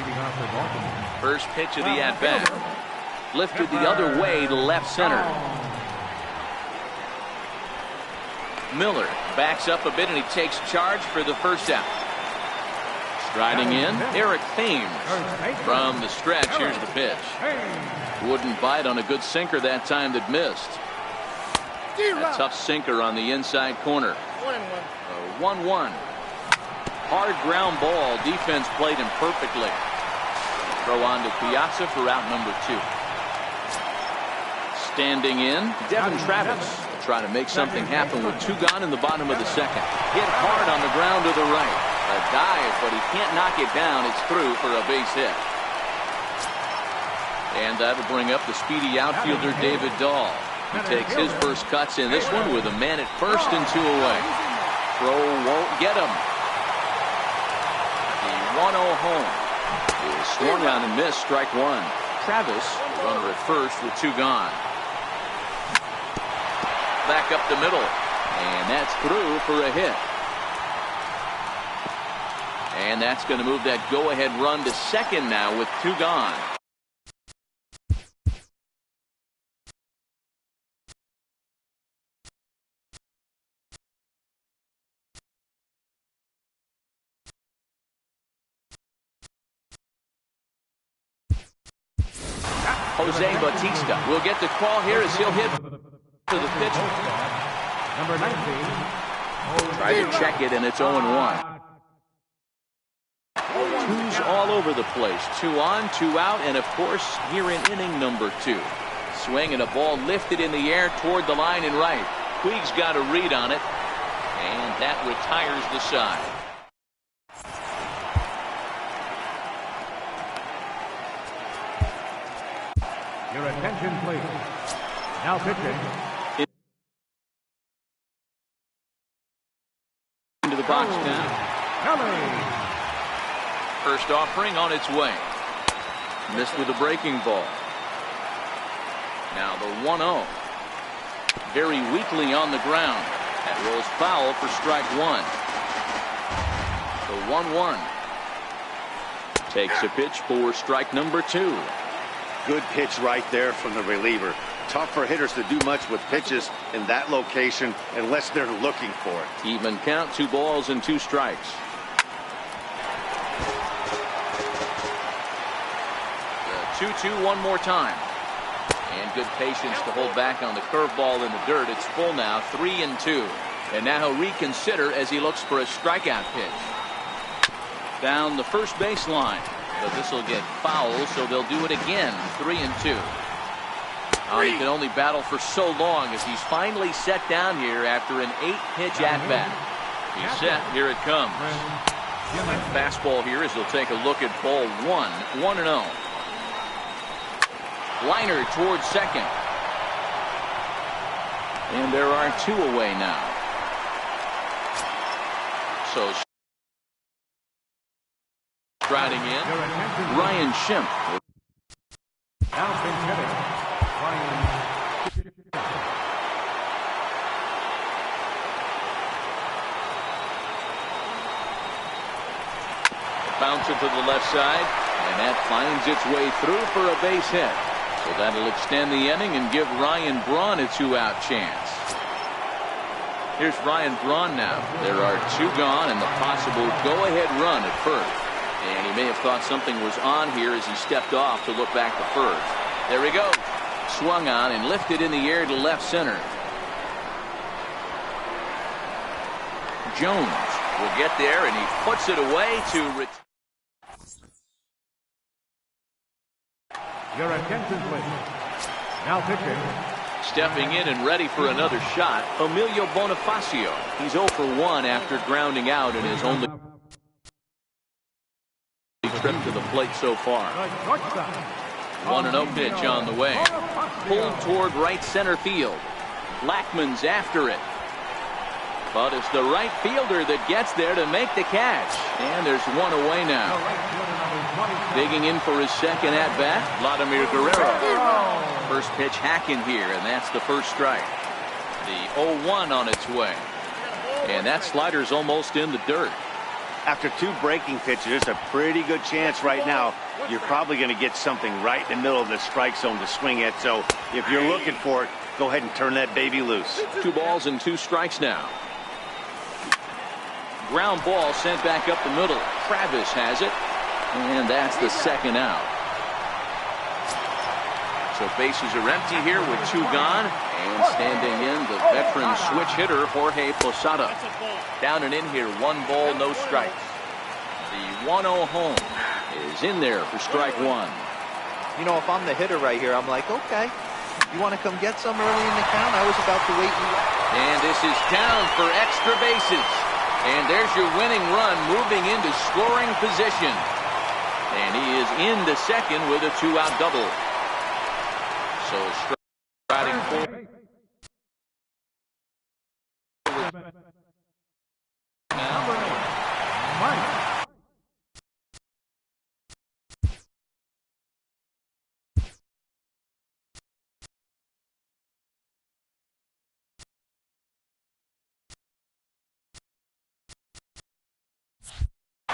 First pitch of the at-bat. Lifted the other way to left center. Miller backs up a bit, and he takes charge for the first out. Striding in, Eric Thames. From the stretch, here's the pitch. Wouldn't bite on a good sinker that time that missed. A tough sinker on the inside corner. 1-1. Hard ground ball. Defense played him perfectly. Throw on to Piazza for out number 2. Standing in, Devin Travis will try to make something happen with 2 gone in the bottom of the second. Hit hard on the ground to the right. A dive, but he can't knock it down. It's through for a base hit. And that'll bring up the speedy outfielder David Dahl. He takes his first cuts in this one with a man at first and 2 away. Throw won't get him. The 1-0 home is swung on and missed, strike 1. Travis, runner at first with 2 gone. Back up the middle, and that's through for a hit. And that's going to move that go-ahead run to second now with 2 gone. Jose Bautista will get the call here as he'll hit to the pitch. Number 19. Try to check it, and it's 0-1. 2's all over the place. 2 on, 2 out, and of course here in inning number 2. Swing and a ball lifted in the air toward the line and right. Puig's got a read on it, and that retires the side. Your attention, please. Now pitching. Into the box now. First offering on its way. Missed with a breaking ball. Now the 1-0. Very weakly on the ground. That rolls foul for strike 1. The 1-1. Takes a pitch for strike number 2. Good pitch right there from the reliever. Tough for hitters to do much with pitches in that location unless they're looking for it. Even count, 2 balls and 2 strikes. The 2-2 one more time. And good patience to hold back on the curveball in the dirt. It's full now, 3-2. And now he'll reconsider as he looks for a strikeout pitch. Down the first baseline. But this will get foul, so they'll do it again. 3-2. He can only battle for so long as he's finally set down here after an 8-pitch at-bat. He's set. Here it comes. Fastball here as he'll take a look at ball 1. 1-0. Liner towards second. And there are 2 away now. So striding in, Ryan Schimpf. Now hitting, Ryan. Bouncer to the left side, and that finds its way through for a base hit. So that'll extend the inning and give Ryan Braun a 2-out chance. Here's Ryan Braun now. There are 2 gone and the possible go-ahead run at first. And he may have thought something was on here as he stepped off to look back to first. There he goes. Swung on and lifted in the air to left center. Jones will get there, and he puts it away to Your attention, please. Now pitching. Stepping in and ready for another shot, Emilio Bonifacio. He's 0 for 1 after grounding out in his only trip to the plate so far. 1-0 pitch on the way. Pulled toward right center field. Blackman's after it. But it's the right fielder that gets there to make the catch. And there's 1 away now. Digging in for his second at-bat, Vladimir Guerrero. First pitch hacking here, and that's the first strike. The 0-1 on its way. And that slider's almost in the dirt. After 2 breaking pitches, there's a pretty good chance right now you're probably going to get something right in the middle of the strike zone to swing at. So if you're looking for it, go ahead and turn that baby loose. 2 balls and 2 strikes now. Ground ball sent back up the middle. Travis has it, and that's the second out. So bases are empty here with 2 gone. And standing in, the veteran switch hitter, Jorge Posada. Down and in here, 1 ball, no strikes. The 1-0 home is in there for strike 1. You know, if I'm the hitter right here, I'm like, okay, you want to come get some early in the count? I was about to wait and watch. And this is down for extra bases. And there's your winning run moving into scoring position. And he is into second with a 2-out double. So striding forward.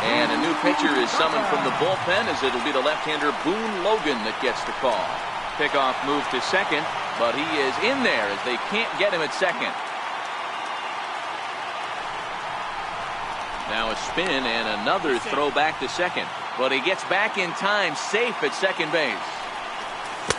And a new pitcher is summoned from the bullpen, as it'll be the left-hander Boone Logan that gets the call. Pickoff move to second, but he is in there as they can't get him at second. Now a spin and another throw back to second, but he gets back in time, safe at second base.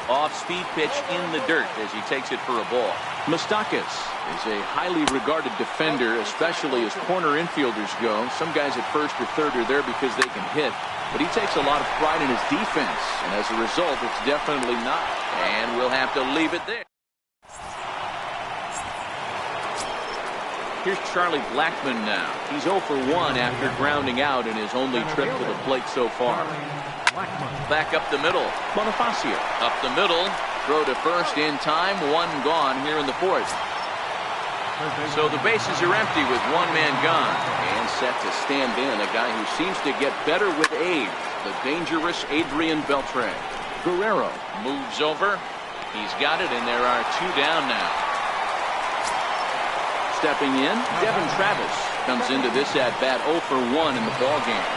Off-speed pitch in the dirt as he takes it for a ball. Moustakas is a highly regarded defender, especially as corner infielders go. Some guys at first or third are there because they can hit, but he takes a lot of pride in his defense, and as a result, it's definitely not. And we'll have to leave it there. Here's Charlie Blackmon now. He's 0 for 1 after grounding out in his only trip to the plate so far. Back up the middle. Bonifacio up the middle. Throw to first in time. 1 gone here in the 4th. So the bases are empty with 1 man gone. And set to stand in a guy who seems to get better with age. The dangerous Adrian Beltre. Guerrero moves over. He's got it, and there are 2 down now. Stepping in, Devin Travis comes into this at-bat 0 for 1 in the ballgame.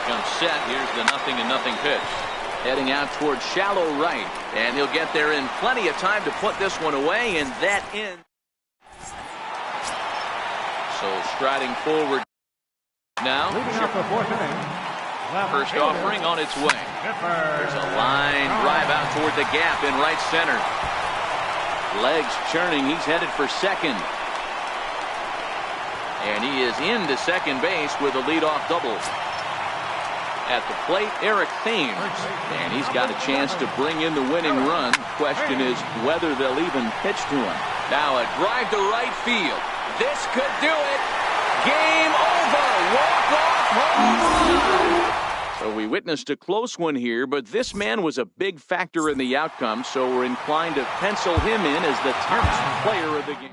Comes set. Here's the 0-0 pitch. Heading out towards shallow right. And he'll get there in plenty of time to put this one away, and that ends. So striding forward now. First offering on its way. There's a line drive out toward the gap in right center. Legs churning. He's headed for second. And he is into second base with a leadoff double. At the plate, Eric Thames. And he's got a chance to bring in the winning run. Question is whether they'll even pitch to him. Now a drive to right field. This could do it. Game over. Walk-off home run. So we witnessed a close one here, but this man was a big factor in the outcome, so we're inclined to pencil him in as the top player of the game.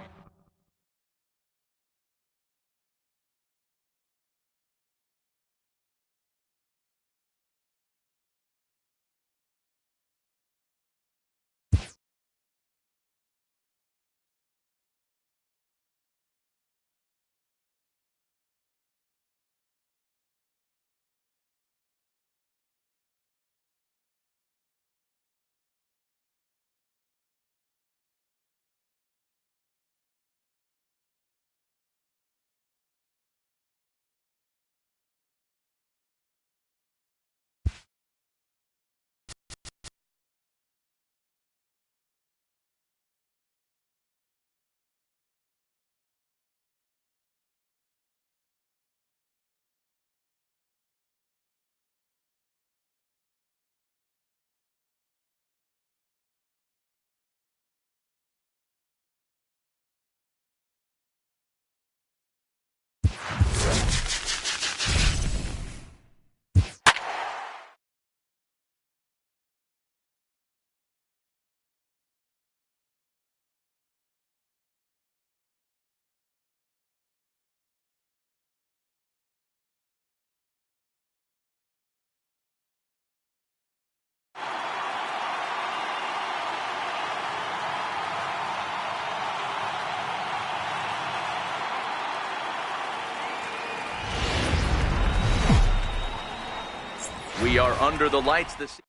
We are under the lights this.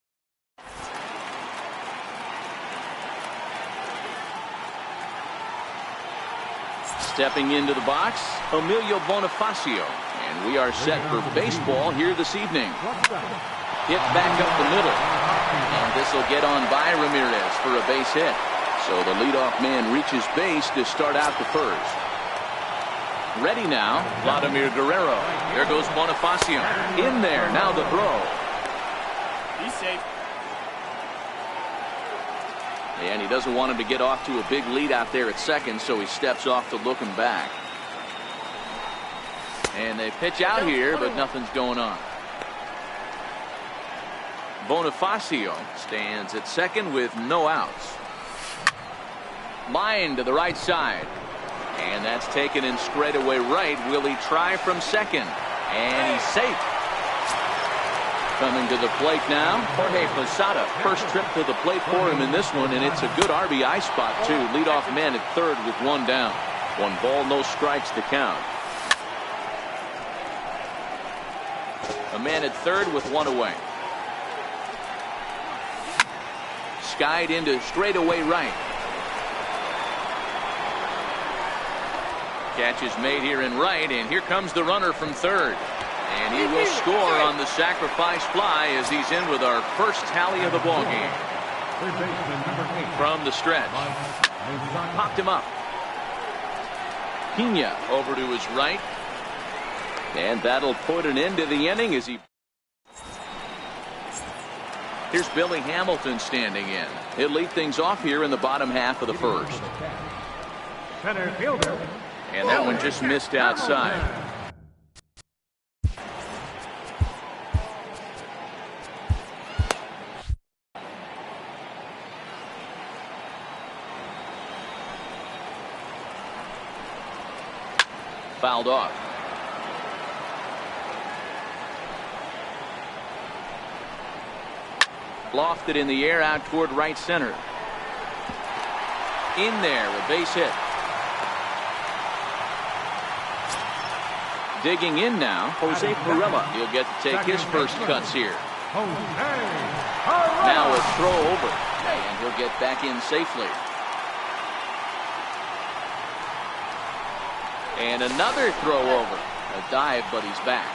Stepping into the box, Emilio Bonifacio. And we are set for baseball here this evening. Hit back up the middle. And This will get on by Ramirez for a base hit. So the leadoff man reaches base to start out the first. Ready now, Vladimir Guerrero. There goes Bonifacio. In there, now the throw. He's safe. And he doesn't want him to get off to a big lead out there at second, so he steps off to look him back. And they pitch out here, but nothing's going on. Bonifacio stands at second with no outs. Line to the right side. And that's taken in straightaway right. Will he try from second? And he's safe. Coming to the plate now, Jorge Posada. First trip to the plate for him in this one, and it's a good RBI spot, too. Leadoff man at third with one down. 1 ball, no strikes to count. A man at third with 1 away. Skied into straightaway right. Catch is made here in right, and here comes the runner from third. And he will score on the sacrifice fly as he's in with our first tally of the ballgame. From the stretch. Popped him up. Pena over to his right. And that'll put an end to the inning as he... Here's Billy Hamilton standing in. He'll lead things off here in the bottom half of the first. Center fielder. And that one just missed outside. Fouled off. Lofted in the air out toward right center. In there, a base hit. Digging in now, Jose Pirela. He'll get to take his first cuts here. Now a throw over, and he'll get back in safely. And another throw over. A dive, but he's back.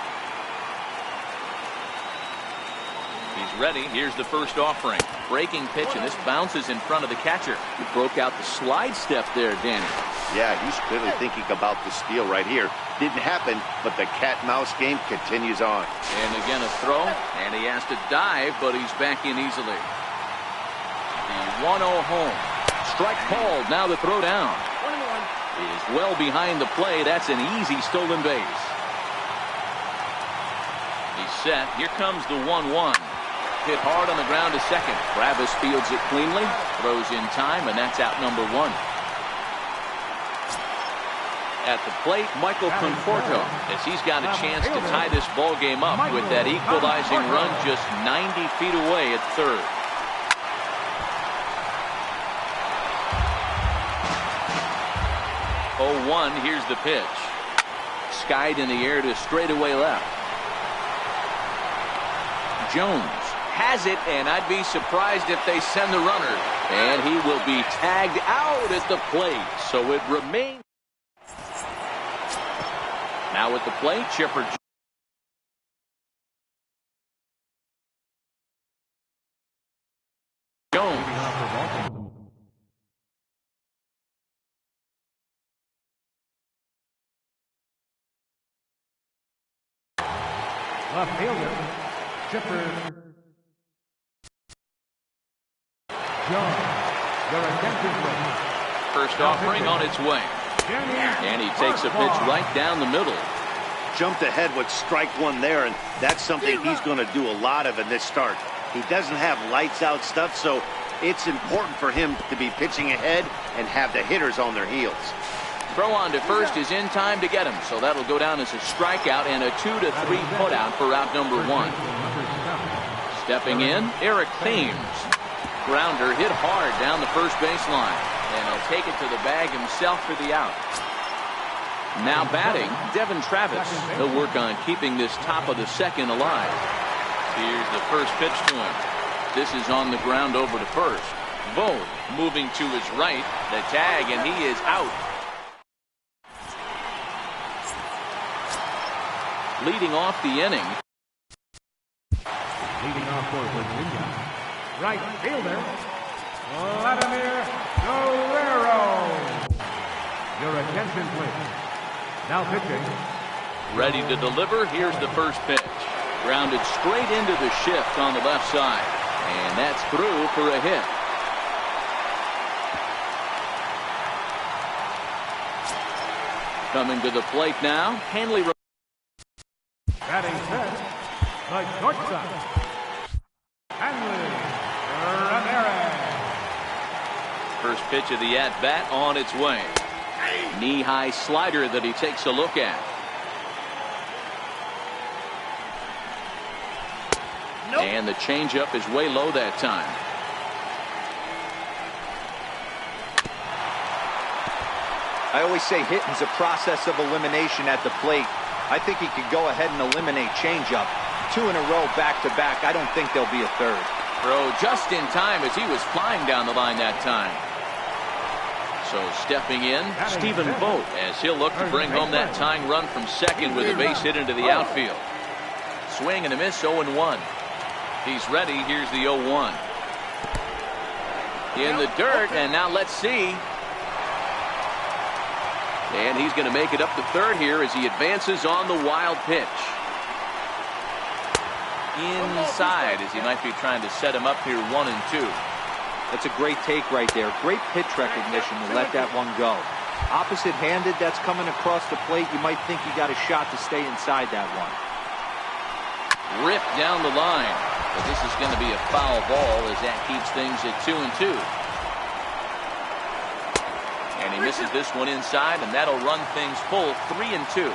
He's ready. Here's the first offering. Breaking pitch, and this bounces in front of the catcher. He broke out the slide step there, Danny. Yeah, he's clearly thinking about the steal right here. Didn't happen, but the cat-mouse game continues on. And again a throw, and he has to dive, but he's back in easily. The 1-0 home. Strike called. Now the throw down. Is well behind the play. That's an easy stolen base. He's set. Here comes the 1-1. Hit hard on the ground to second. Travis fields it cleanly, throws in time, and that's out number 1. At the plate, Michael Conforto, as he's got a chance to tie this ball game up with that equalizing run just 90 feet away at third. Oh, 1, here's the pitch. Skied in the air to straightaway left. Jones has it, and I'd be surprised if they send the runner. And he will be tagged out at the plate, so it remains. Now at the plate, Chipper Jones. Left fielder, Chipper Jones. Your attention, please. First offering on its way. And he takes a pitch right down the middle. Jumped ahead with strike 1 there, and that's something he's going to do a lot of in this start. He doesn't have lights out stuff, so it's important for him to be pitching ahead and have the hitters on their heels. Throw on to first is in time to get him, so that'll go down as a strikeout and a 2-3 putout for out number 1. Stepping in, Eric Thames. Grounder hit hard down the first baseline, and he'll take it to the bag himself for the out. Now batting, Devin Travis. He'll work on keeping this top of the second alive. Here's the first pitch to him. This is on the ground over to first. Vogt moving to his right. The tag, and he is out. Leading off the inning. Leading off for Virginia, Right fielder, Vladimir Guerrero. Your attention, please. Now pitching. Ready to deliver. Here's the first pitch. Grounded straight into the shift on the left side. And that's through for a hit. Coming to the plate now, Hanley. Batting first, the shortstop, Hanley Ramirez. First pitch of the at-bat on its way. Knee-high slider that he takes a look at. Nope. And the changeup is way low that time. I always say hitting's a process of elimination at the plate. I think he could go ahead and eliminate changeup. 2 in a row back-to-back. I don't think there'll be a third. Throw just in time as he was flying down the line that time. So stepping in, Stephen Vogt, as he'll look to bring home that tying run from second with a base hit into the outfield. Swing and a miss, 0-1. He's ready. Here's the 0-1. In the dirt, and now let's see. And he's going to make it up to third here as he advances on the wild pitch. Inside, as he might be trying to set him up here 1-2. That's a great take right there. Great pitch recognition to let that one go. Opposite-handed, that's coming across the plate. You might think you got a shot to stay inside that one. Ripped down the line. But this is going to be a foul ball as that keeps things at 2-2. And he misses this one inside, and that'll run things full 3-2.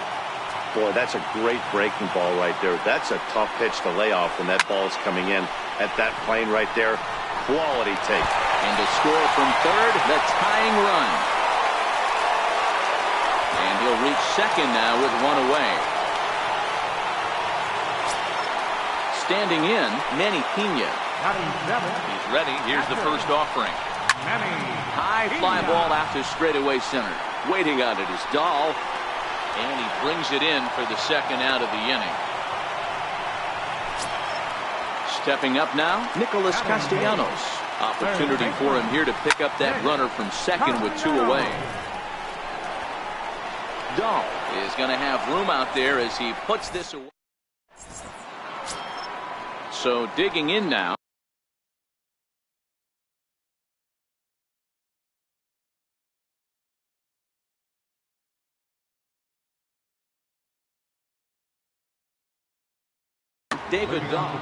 Boy, that's a great breaking ball right there. That's a tough pitch to lay off when that ball's coming in at that plane right there. Quality take. And to score from third, the tying run. And he'll reach second now with one away. Standing in, Manny Pena. He's ready. Here's the first offering. High fly ball out to straightaway center. Waiting on it is Dahl. And he brings it in for the second out of the inning. Stepping up now, Nicholas Castellanos. Opportunity for him here to pick up that runner from second with 2 away. Dahl is going to have room out there as he puts this away. So digging in now. David Dahl.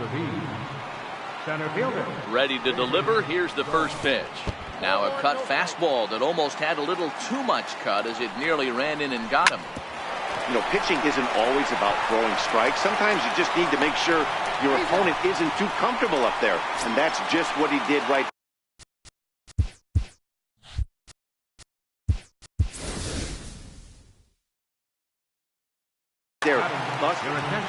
Center fielder. Ready to deliver. Here's the first pitch. Now a cut fastball that almost had a little too much cut as it nearly ran in and got him. You know, pitching isn't always about throwing strikes. Sometimes you just need to make sure your opponent isn't too comfortable up there. And that's just what he did right there.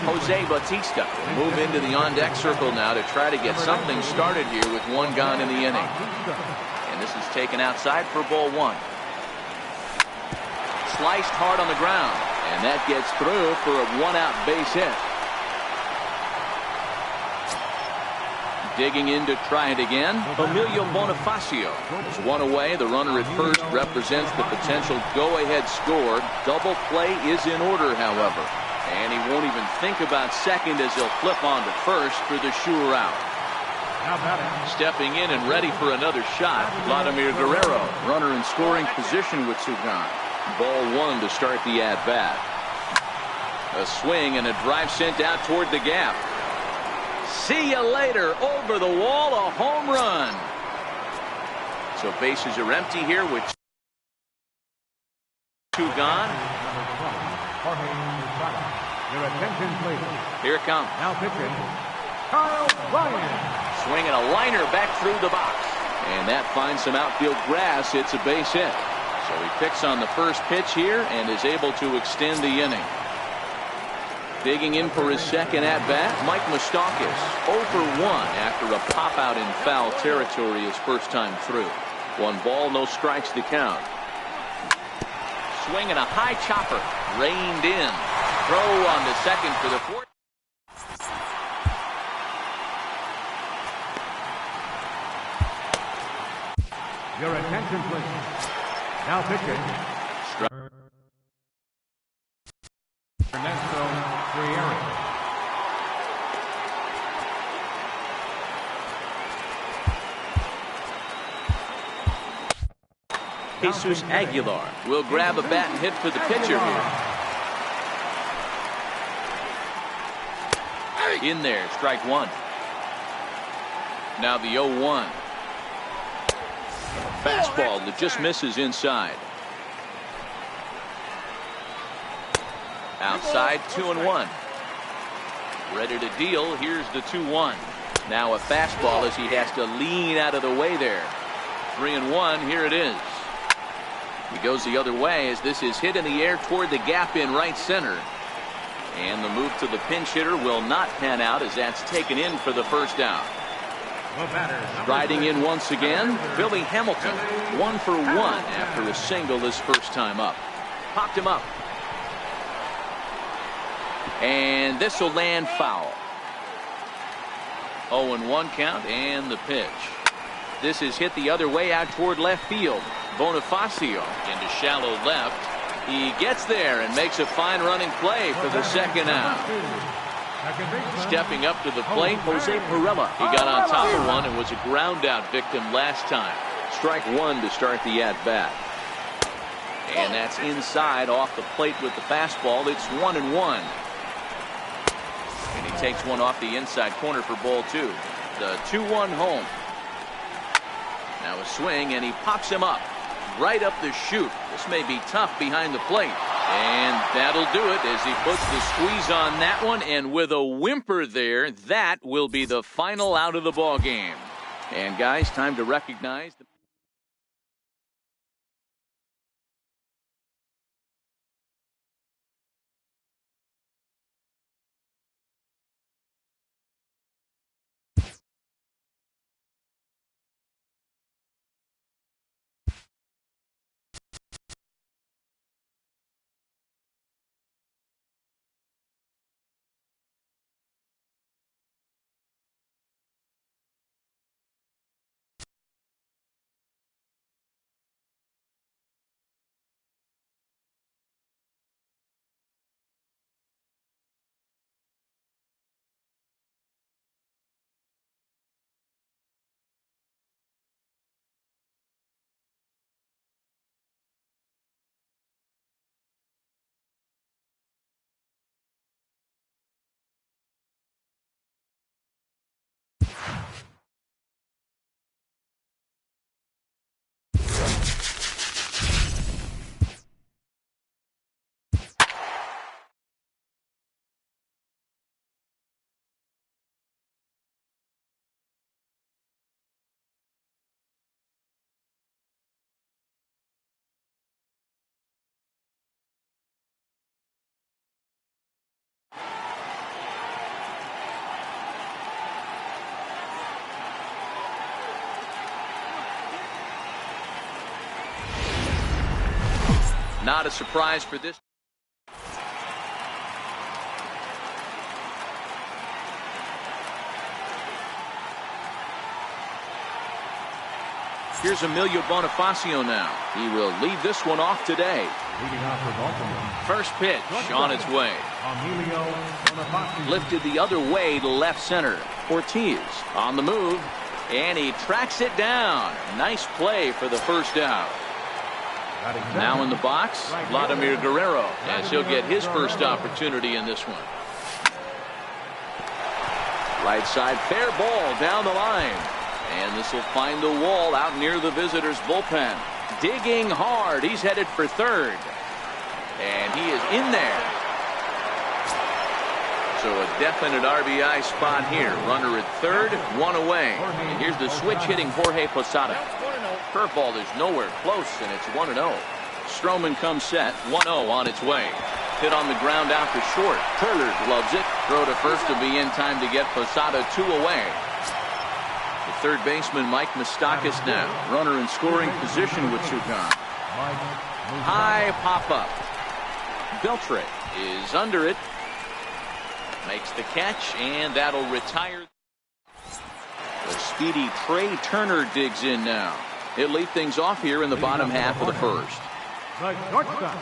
Jose Bautista will move into the on-deck circle now to try to get something started here with 1 gone in the inning. And this is taken outside for ball 1. Sliced hard on the ground, and that gets through for a 1-out base hit. Digging in to try it again, Emilio Bonifacio is 1 away. The runner at first represents the potential go-ahead score. Double play is in order, however. And he won't even think about second as he'll flip on to first for the sure out. Stepping in and ready for another shot, Vladimir Guerrero. Runner in scoring position with 2 gone. Ball 1 to start the at-bat. A swing and a drive sent out toward the gap. See you later. Over the wall, a home run. So bases are empty here with 2 gone. Your attention, please. Here it comes. Now pitching, Kyle Ryan. Swinging a liner back through the box. And that finds some outfield grass. It's a base hit. So he picks on the first pitch here and is able to extend the inning. Digging in for his second at-bat, Mike Moustakas, 0 for 1 after a pop-out in foul territory his first time through. 1 ball, no strikes to count. Swinging a high chopper, reined in. Throw on to second for the 4th. Your attention, please. Now pitching. Ernesto Frieri. Jesus Aguilar will grab a bat and hit for the pitcher here. In there, strike one. Now the 0-1. Fastball that just misses inside. Outside, 2-1. Ready to deal. Here's the 2-1. Now a fastball as he has to lean out of the way there. 3-1. Here it is. He goes the other way as this is hit in the air toward the gap in right center. And the move to the pinch hitter will not pan out as that's taken in for the first out. Riding in once again, Billy Hamilton. 1 for 1 after a single his first time up. Popped him up. And this will land foul. 0-1 count and the pitch. This is hit the other way out toward left field. Bonifacio into shallow left. He gets there and makes a fine running play for the second out. Stepping up to the plate, Jose Pirela. He got on top of one and was a ground out victim last time. Strike one to start the at bat. And that's inside off the plate with the fastball. It's 1-1. And he takes one off the inside corner for ball two. The 2-1 home. Now a swing and he pops him up. Right up the chute. This may be tough behind the plate. And that'll do it as he puts the squeeze on that one. And with a whimper there, that will be the final out of the ball game. And guys, time to recognize the not a surprise for this. Here's Emilio Bonifacio now. He will lead this one off today. Leading off for Baltimore. First pitch on its way. Emilio Bonifacio. Lifted the other way to left center. Ortiz on the move. And he tracks it down. Nice play for the first out. Now in the box, Vladimir Guerrero, as he'll get his first opportunity in this one. Right side, fair ball down the line. And this will find the wall out near the visitors' bullpen. Digging hard. He's headed for third. And he is in there. So a definite RBI spot here. Runner at third, one away. And here's the switch hitting Jorge Posada. Curveball is nowhere close, and it's 1-0. Stroman comes set, 1-0 on its way. Hit on the ground out to short. Turner gloves it. Throw to first will be in time to get Posada 2 away. The third baseman, Mike Moustakas now. Runner in scoring position with 2 gone. High pop-up. Beltre is under it. Makes the catch, and that'll retire. The speedy Trey Turner digs in now. He'll lead things off here in the bottom half of the first. The shortstop,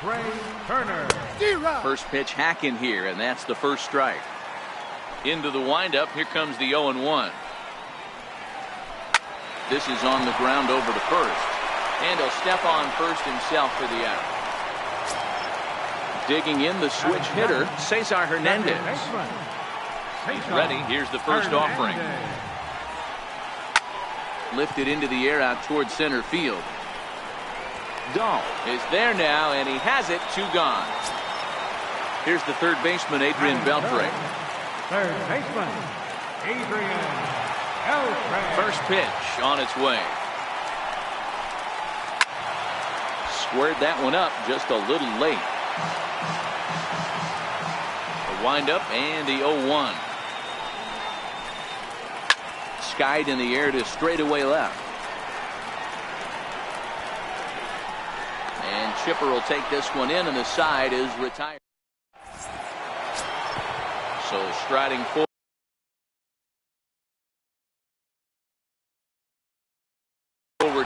Trey Turner. First pitch hacking here, and that's the first strike. Into the windup. Here comes the 0-1. This is on the ground over to first. And he'll step on first himself for the out. Digging in the switch hitter, Cesar Hernandez. He's ready. Here's the first offering. Lifted into the air out towards center field. Dahl is there now, and he has it. 2 gone. Here's the third baseman, Adrian Beltre. Third baseman, Adrian Beltre. First pitch on its way. Squared that one up just a little late. The windup and the 0-1. Skied in the air to straightaway left. And Chipper will take this one in, and the side is retired. So striding forward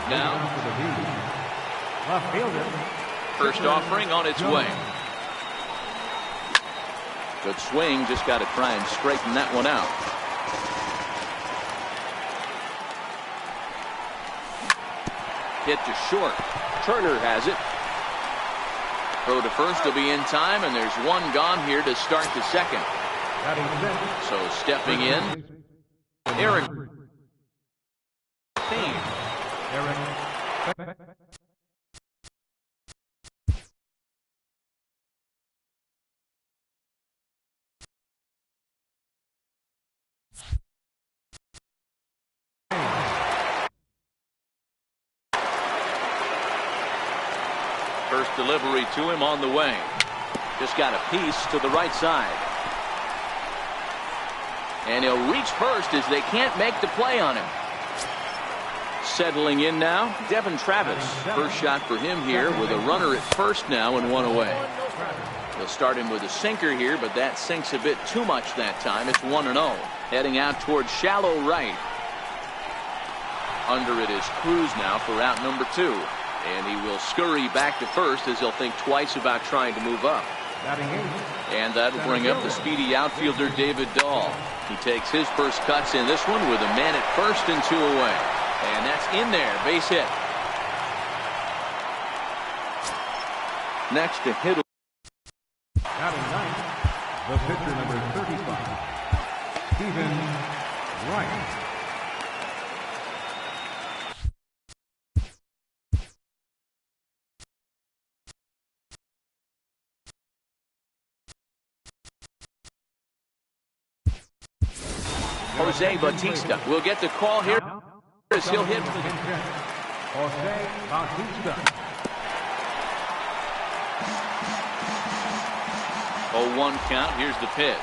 now. First offering on its way. Good swing, just got to try and straighten that one out. Hit to short. Turner has it. Throw to first will be in time, and there's one gone here to start the second. So stepping in, Eric. First delivery to him on the way. Just got a piece to the right side. And he'll reach first as they can't make the play on him. Settling in now, Devin Travis. First shot for him here with a runner at first now and one away. They'll start him with a sinker here, but that sinks a bit too much that time. It's 1-0. Heading out towards shallow right. Under it is Cruz now for out number 2. And he will scurry back to first as he'll think twice about trying to move up. And that'll bring up the speedy outfielder David Dahl. He takes his first cuts in this one with a man at first and 2 away. And that's in there, base hit. Next to hit. Batting ninth, the pitcher number 35, Stephen Wright. Jose Bautista will get the call here as he'll hit. Jose Bautista. 0-1 count. Here's the pitch.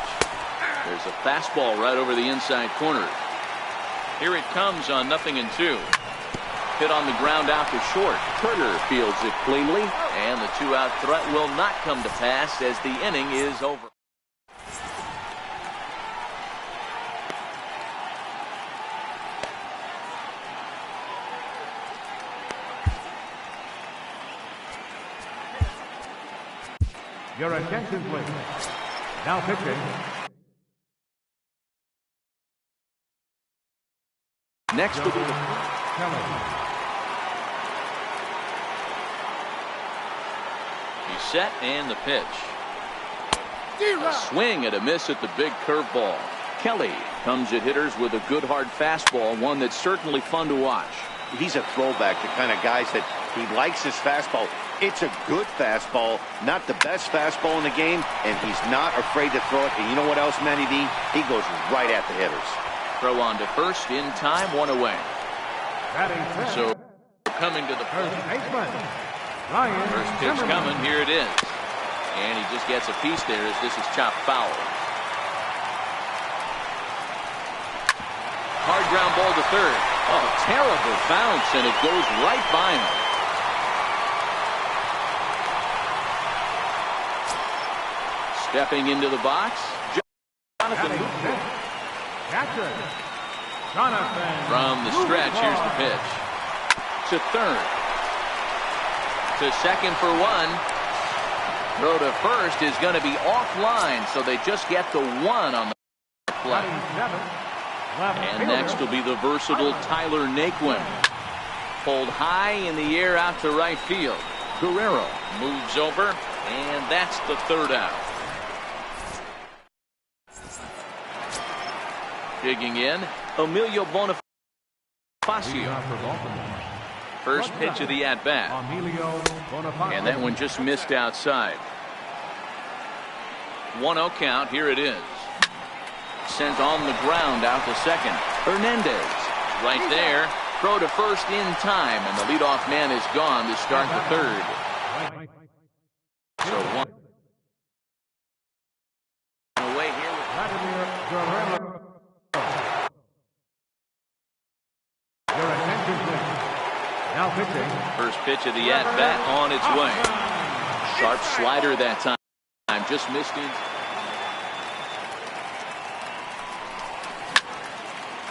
There's a fastball right over the inside corner. Here it comes on 0-2. Hit on the ground out to short. Turner fields it cleanly, and the 2-out threat will not come to pass as the inning is over. Your attention, please. Now pitching. Next will be Kelly. He's set and the pitch. A swing and a miss at the big curveball. Kelly comes at hitters with a good hard fastball, one that's certainly fun to watch. He's a throwback to kind of guys that he likes his fastball. It's a good fastball, not the best fastball in the game, and he's not afraid to throw it. And you know what else, Manny D? He goes right at the hitters. Throw on to first, in time, 1 away. So coming to the first baseman, Ryan. First pitch coming, here it is. And he just gets a piece there as this is chopped foul. Hard ground ball to third. Oh, terrible bounce, and it goes right by him. Stepping into the box, Jonathan. Catcher, Jonathan. From the stretch, here's the pitch. to third. To second for one. Throw to first is going to be offline, so they just get the one on the play. And next will be the versatile Tyler Naquin. Pulled high in the air out to right field. Guerrero moves over, and that's the third out. Digging in, Emilio Bonifacio. First pitch of the at-bat. And that one just missed outside. 1-0 count. Here it is. Sent on the ground out to second. Hernandez right there. Throw to first in time, and the leadoff man is gone to start the third. So one away here with Guerrero. Your attention, please. Now pitching. First pitch of the at-bat on its way. Sharp slider that time. Just missed it.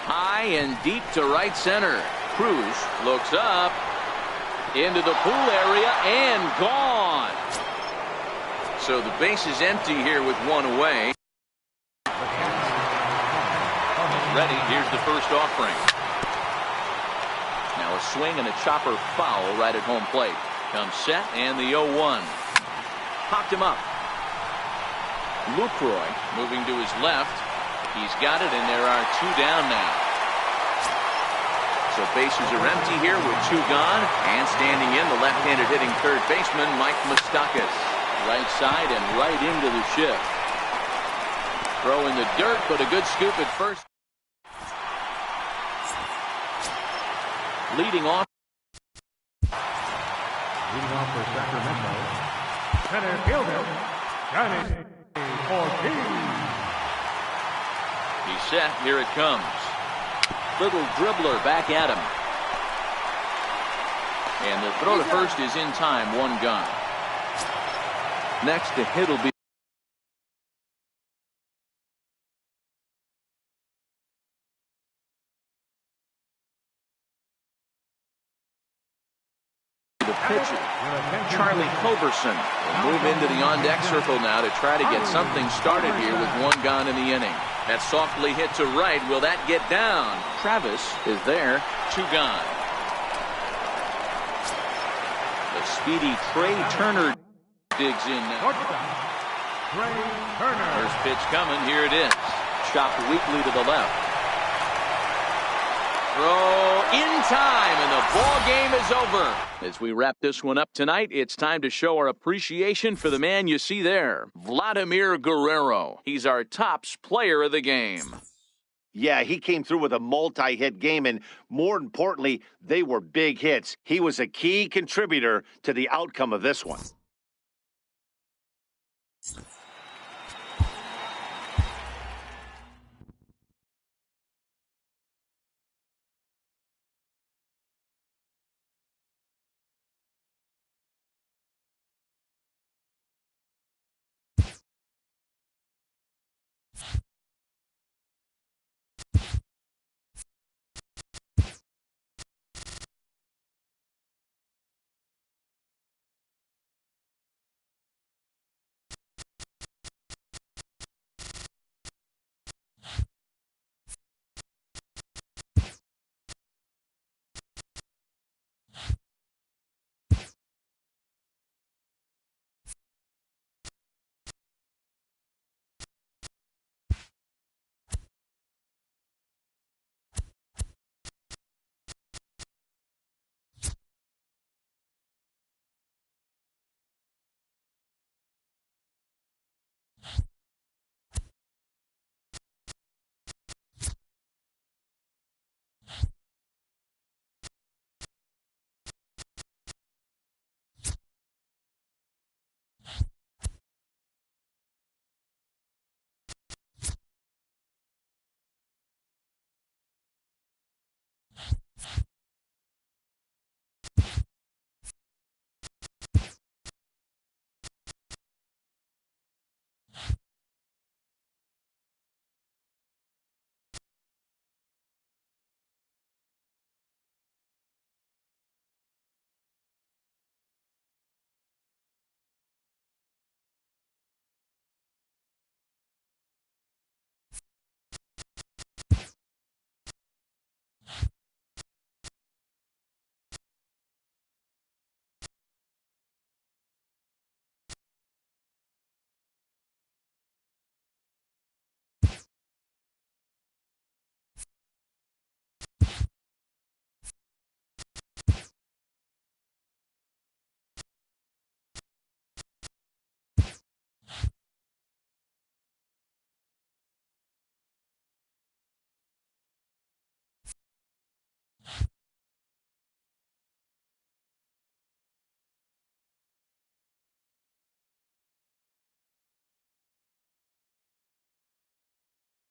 High and deep to right center. Cruz looks up into the pool area and gone. So the base is empty here with one away. Ready. Here's the first offering. Now a swing and a chopper foul right at home plate. Comes set and the 0-1. Popped him up. Lucroy moving to his left. He's got it, and there are two down now. So bases are empty here with two gone. And standing in, the left-handed hitting third baseman, Mike Moustakas. Right side and right into the shift. Throw in the dirt, but a good scoop at first. Leading off. Leading off for Sacramento. Center fielder, Johnny Ortiz. He's set. Here it comes. Little dribbler back at him. And the throw to first is in time. One gone. Next to hit will be the pitcher. Charlie Culberson will move into the on-deck circle now to try to get something started here with one gone in the inning. That softly hit to right. Will that get down? Travis is there. Two gone. The speedy Trey Turner digs in now. First pitch coming. Here it is. Chopped weakly to the left. Throw in time, and the ball game is over. As we wrap this one up tonight, it's time to show our appreciation for the man you see there, Vladimir Guerrero. He's our tops player of the game. Yeah, he came through with a multi-hit game, and more importantly, they were big hits. He was a key contributor to the outcome of this one.